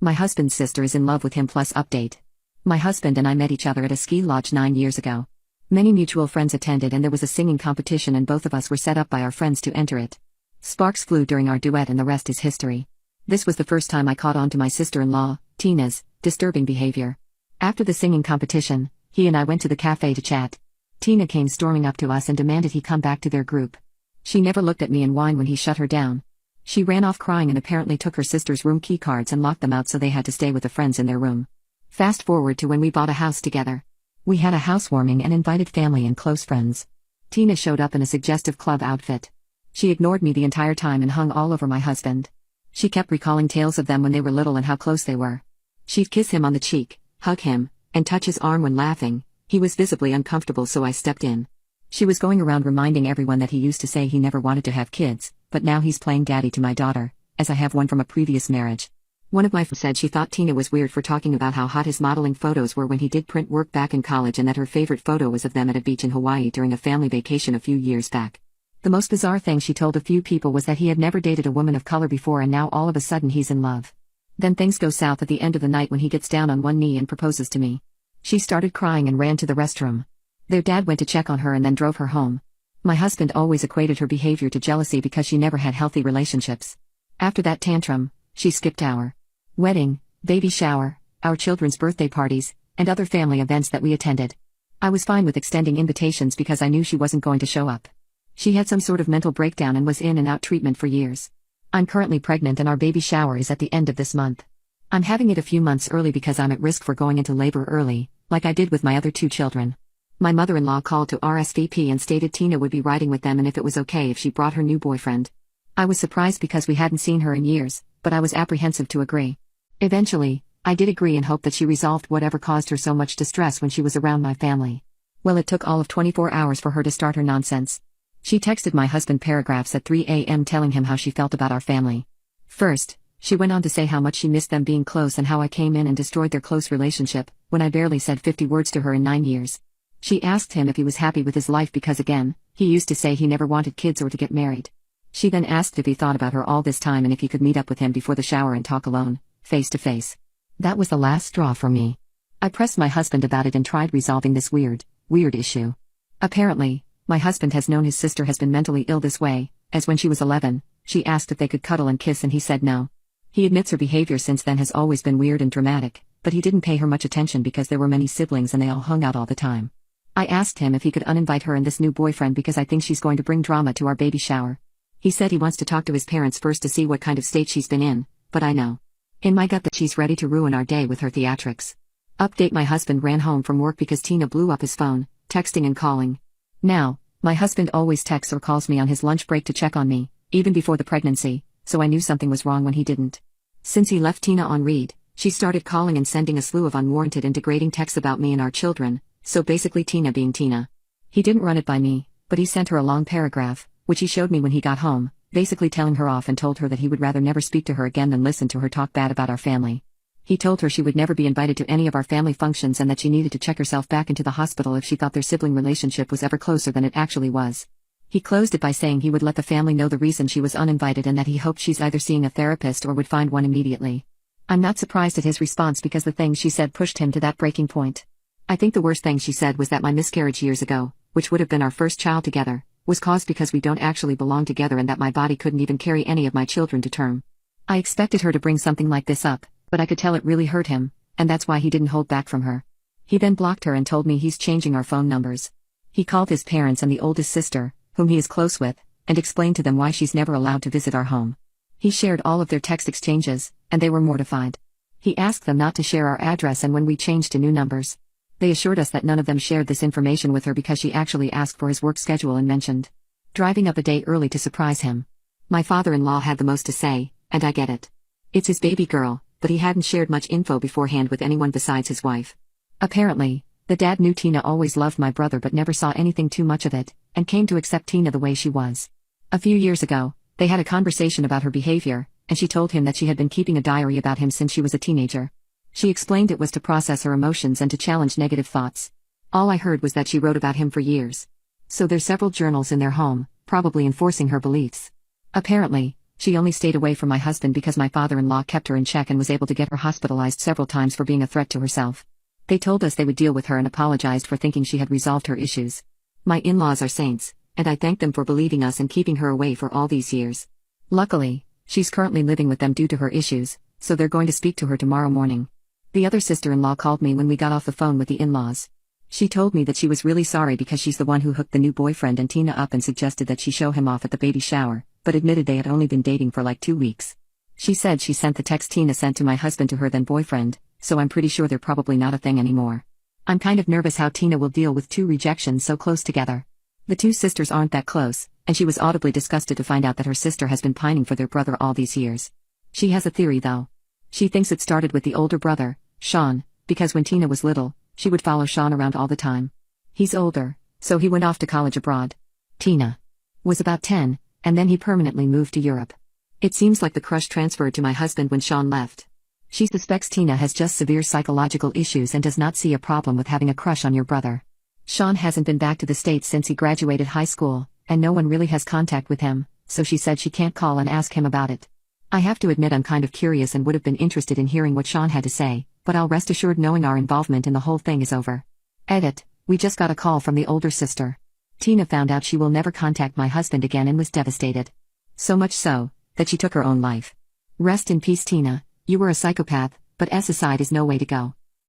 My husband's sister is in love with him plus update. My husband and I met each other at a ski lodge 9 years ago. Many mutual friends attended and there was a singing competition and both of us were set up by our friends to enter it. Sparks flew during our duet and the rest is history. This was the first time I caught on to my sister-in-law, Tina's, disturbing behavior. After the singing competition, he and I went to the cafe to chat. Tina came storming up to us and demanded he come back to their group. She never looked at me and whined when he shut her down. She ran off crying and apparently took her sister's room key cards and locked them out so they had to stay with the friends in their room. Fast forward to when we bought a house together. We had a housewarming and invited family and close friends. Tina showed up in a suggestive club outfit. She ignored me the entire time and hung all over my husband. She kept recalling tales of them when they were little and how close they were. She'd kiss him on the cheek, hug him, and touch his arm when laughing. He was visibly uncomfortable so I stepped in. She was going around reminding everyone that he used to say he never wanted to have kids, but now he's playing daddy to my daughter, as I have one from a previous marriage. One of my friends said she thought Tina was weird for talking about how hot his modeling photos were when he did print work back in college and that her favorite photo was of them at a beach in Hawaii during a family vacation a few years back. The most bizarre thing she told a few people was that he had never dated a woman of color before and now all of a sudden he's in love. Then things go south at the end of the night when he gets down on one knee and proposes to me. She started crying and ran to the restroom. Their dad went to check on her and then drove her home. My husband always equated her behavior to jealousy because she never had healthy relationships. After that tantrum, she skipped our wedding, baby shower, our children's birthday parties, and other family events that we attended. I was fine with extending invitations because I knew she wasn't going to show up. She had some sort of mental breakdown and was in and out treatment for years. I'm currently pregnant and our baby shower is at the end of this month. I'm having it a few months early because I'm at risk for going into labor early, like I did with my other 2 children. My mother-in-law called to RSVP and stated Tina would be riding with them and if it was okay if she brought her new boyfriend. I was surprised because we hadn't seen her in years, but I was apprehensive to agree. Eventually, I did agree and hoped that she resolved whatever caused her so much distress when she was around my family. Well, it took all of 24 hours for her to start her nonsense. She texted my husband paragraphs at 3 a.m. telling him how she felt about our family. First, she went on to say how much she missed them being close and how I came in and destroyed their close relationship, when I barely said 50 words to her in 9 years. She asked him if he was happy with his life because again, he used to say he never wanted kids or to get married. She then asked if he thought about her all this time and if he could meet up with him before the shower and talk alone, face to face. That was the last straw for me. I pressed my husband about it and tried resolving this weird issue. Apparently, my husband has known his sister has been mentally ill this way, as when she was 11, she asked if they could cuddle and kiss and he said no. He admits her behavior since then has always been weird and dramatic, but he didn't pay her much attention because there were many siblings and they all hung out all the time. I asked him if he could uninvite her and this new boyfriend because I think she's going to bring drama to our baby shower. He said he wants to talk to his parents first to see what kind of state she's been in, but I know in my gut that she's ready to ruin our day with her theatrics. Update: my husband ran home from work because Tina blew up his phone, texting and calling. Now, my husband always texts or calls me on his lunch break to check on me, even before the pregnancy, so I knew something was wrong when he didn't. Since he left Tina on read, she started calling and sending a slew of unwarranted and degrading texts about me and our children, so basically Tina being Tina. He didn't run it by me, but he sent her a long paragraph, which he showed me when he got home, basically telling her off and told her that he would rather never speak to her again than listen to her talk bad about our family. He told her she would never be invited to any of our family functions and that she needed to check herself back into the hospital if she thought their sibling relationship was ever closer than it actually was. He closed it by saying he would let the family know the reason she was uninvited and that he hoped she's either seeing a therapist or would find one immediately. I'm not surprised at his response because the things she said pushed him to that breaking point. I think the worst thing she said was that my miscarriage years ago, which would have been our first child together, was caused because we don't actually belong together and that my body couldn't even carry any of my children to term. I expected her to bring something like this up, but I could tell it really hurt him, and that's why he didn't hold back from her. He then blocked her and told me he's changing our phone numbers. He called his parents and the oldest sister, whom he is close with, and explained to them why she's never allowed to visit our home. He shared all of their text exchanges, and they were mortified. He asked them not to share our address and when we changed to new numbers. They assured us that none of them shared this information with her because she actually asked for his work schedule and mentioned driving up a day early to surprise him. My father-in-law had the most to say, and I get it. It's his baby girl, but he hadn't shared much info beforehand with anyone besides his wife. Apparently, the dad knew Tina always loved my brother but never saw anything too much of it, and came to accept Tina the way she was. A few years ago, they had a conversation about her behavior, and she told him that she had been keeping a diary about him since she was a teenager. She explained it was to process her emotions and to challenge negative thoughts. All I heard was that she wrote about him for years. So there's several journals in their home, probably enforcing her beliefs. Apparently, she only stayed away from my husband because my father-in-law kept her in check and was able to get her hospitalized several times for being a threat to herself. They told us they would deal with her and apologized for thinking she had resolved her issues. My in-laws are saints, and I thank them for believing us and keeping her away for all these years. Luckily, she's currently living with them due to her issues, so they're going to speak to her tomorrow morning. The other sister-in-law called me when we got off the phone with the in-laws. She told me that she was really sorry because she's the one who hooked the new boyfriend and Tina up and suggested that she show him off at the baby shower, but admitted they had only been dating for like 2 weeks. She said she sent the text Tina sent to my husband to her then boyfriend, so I'm pretty sure they're probably not a thing anymore. I'm kind of nervous how Tina will deal with 2 rejections so close together. The 2 sisters aren't that close, and she was audibly disgusted to find out that her sister has been pining for their brother all these years. She has a theory though. She thinks it started with the older brother, Sean, because when Tina was little, she would follow Sean around all the time. He's older, so he went off to college abroad. Tina was about 10, and then he permanently moved to Europe. It seems like the crush transferred to my husband when Sean left. She suspects Tina has just severe psychological issues and does not see a problem with having a crush on your brother. Sean hasn't been back to the States since he graduated high school, and no one really has contact with him, so she said she can't call and ask him about it. I have to admit I'm kind of curious and would have been interested in hearing what Sean had to say, but I'll rest assured knowing our involvement in the whole thing is over. Edit: we just got a call from the older sister. Tina found out she will never contact my husband again and was devastated. So much so, that she took her own life. Rest in peace, Tina. You were a psychopath, but suicide is no way to go.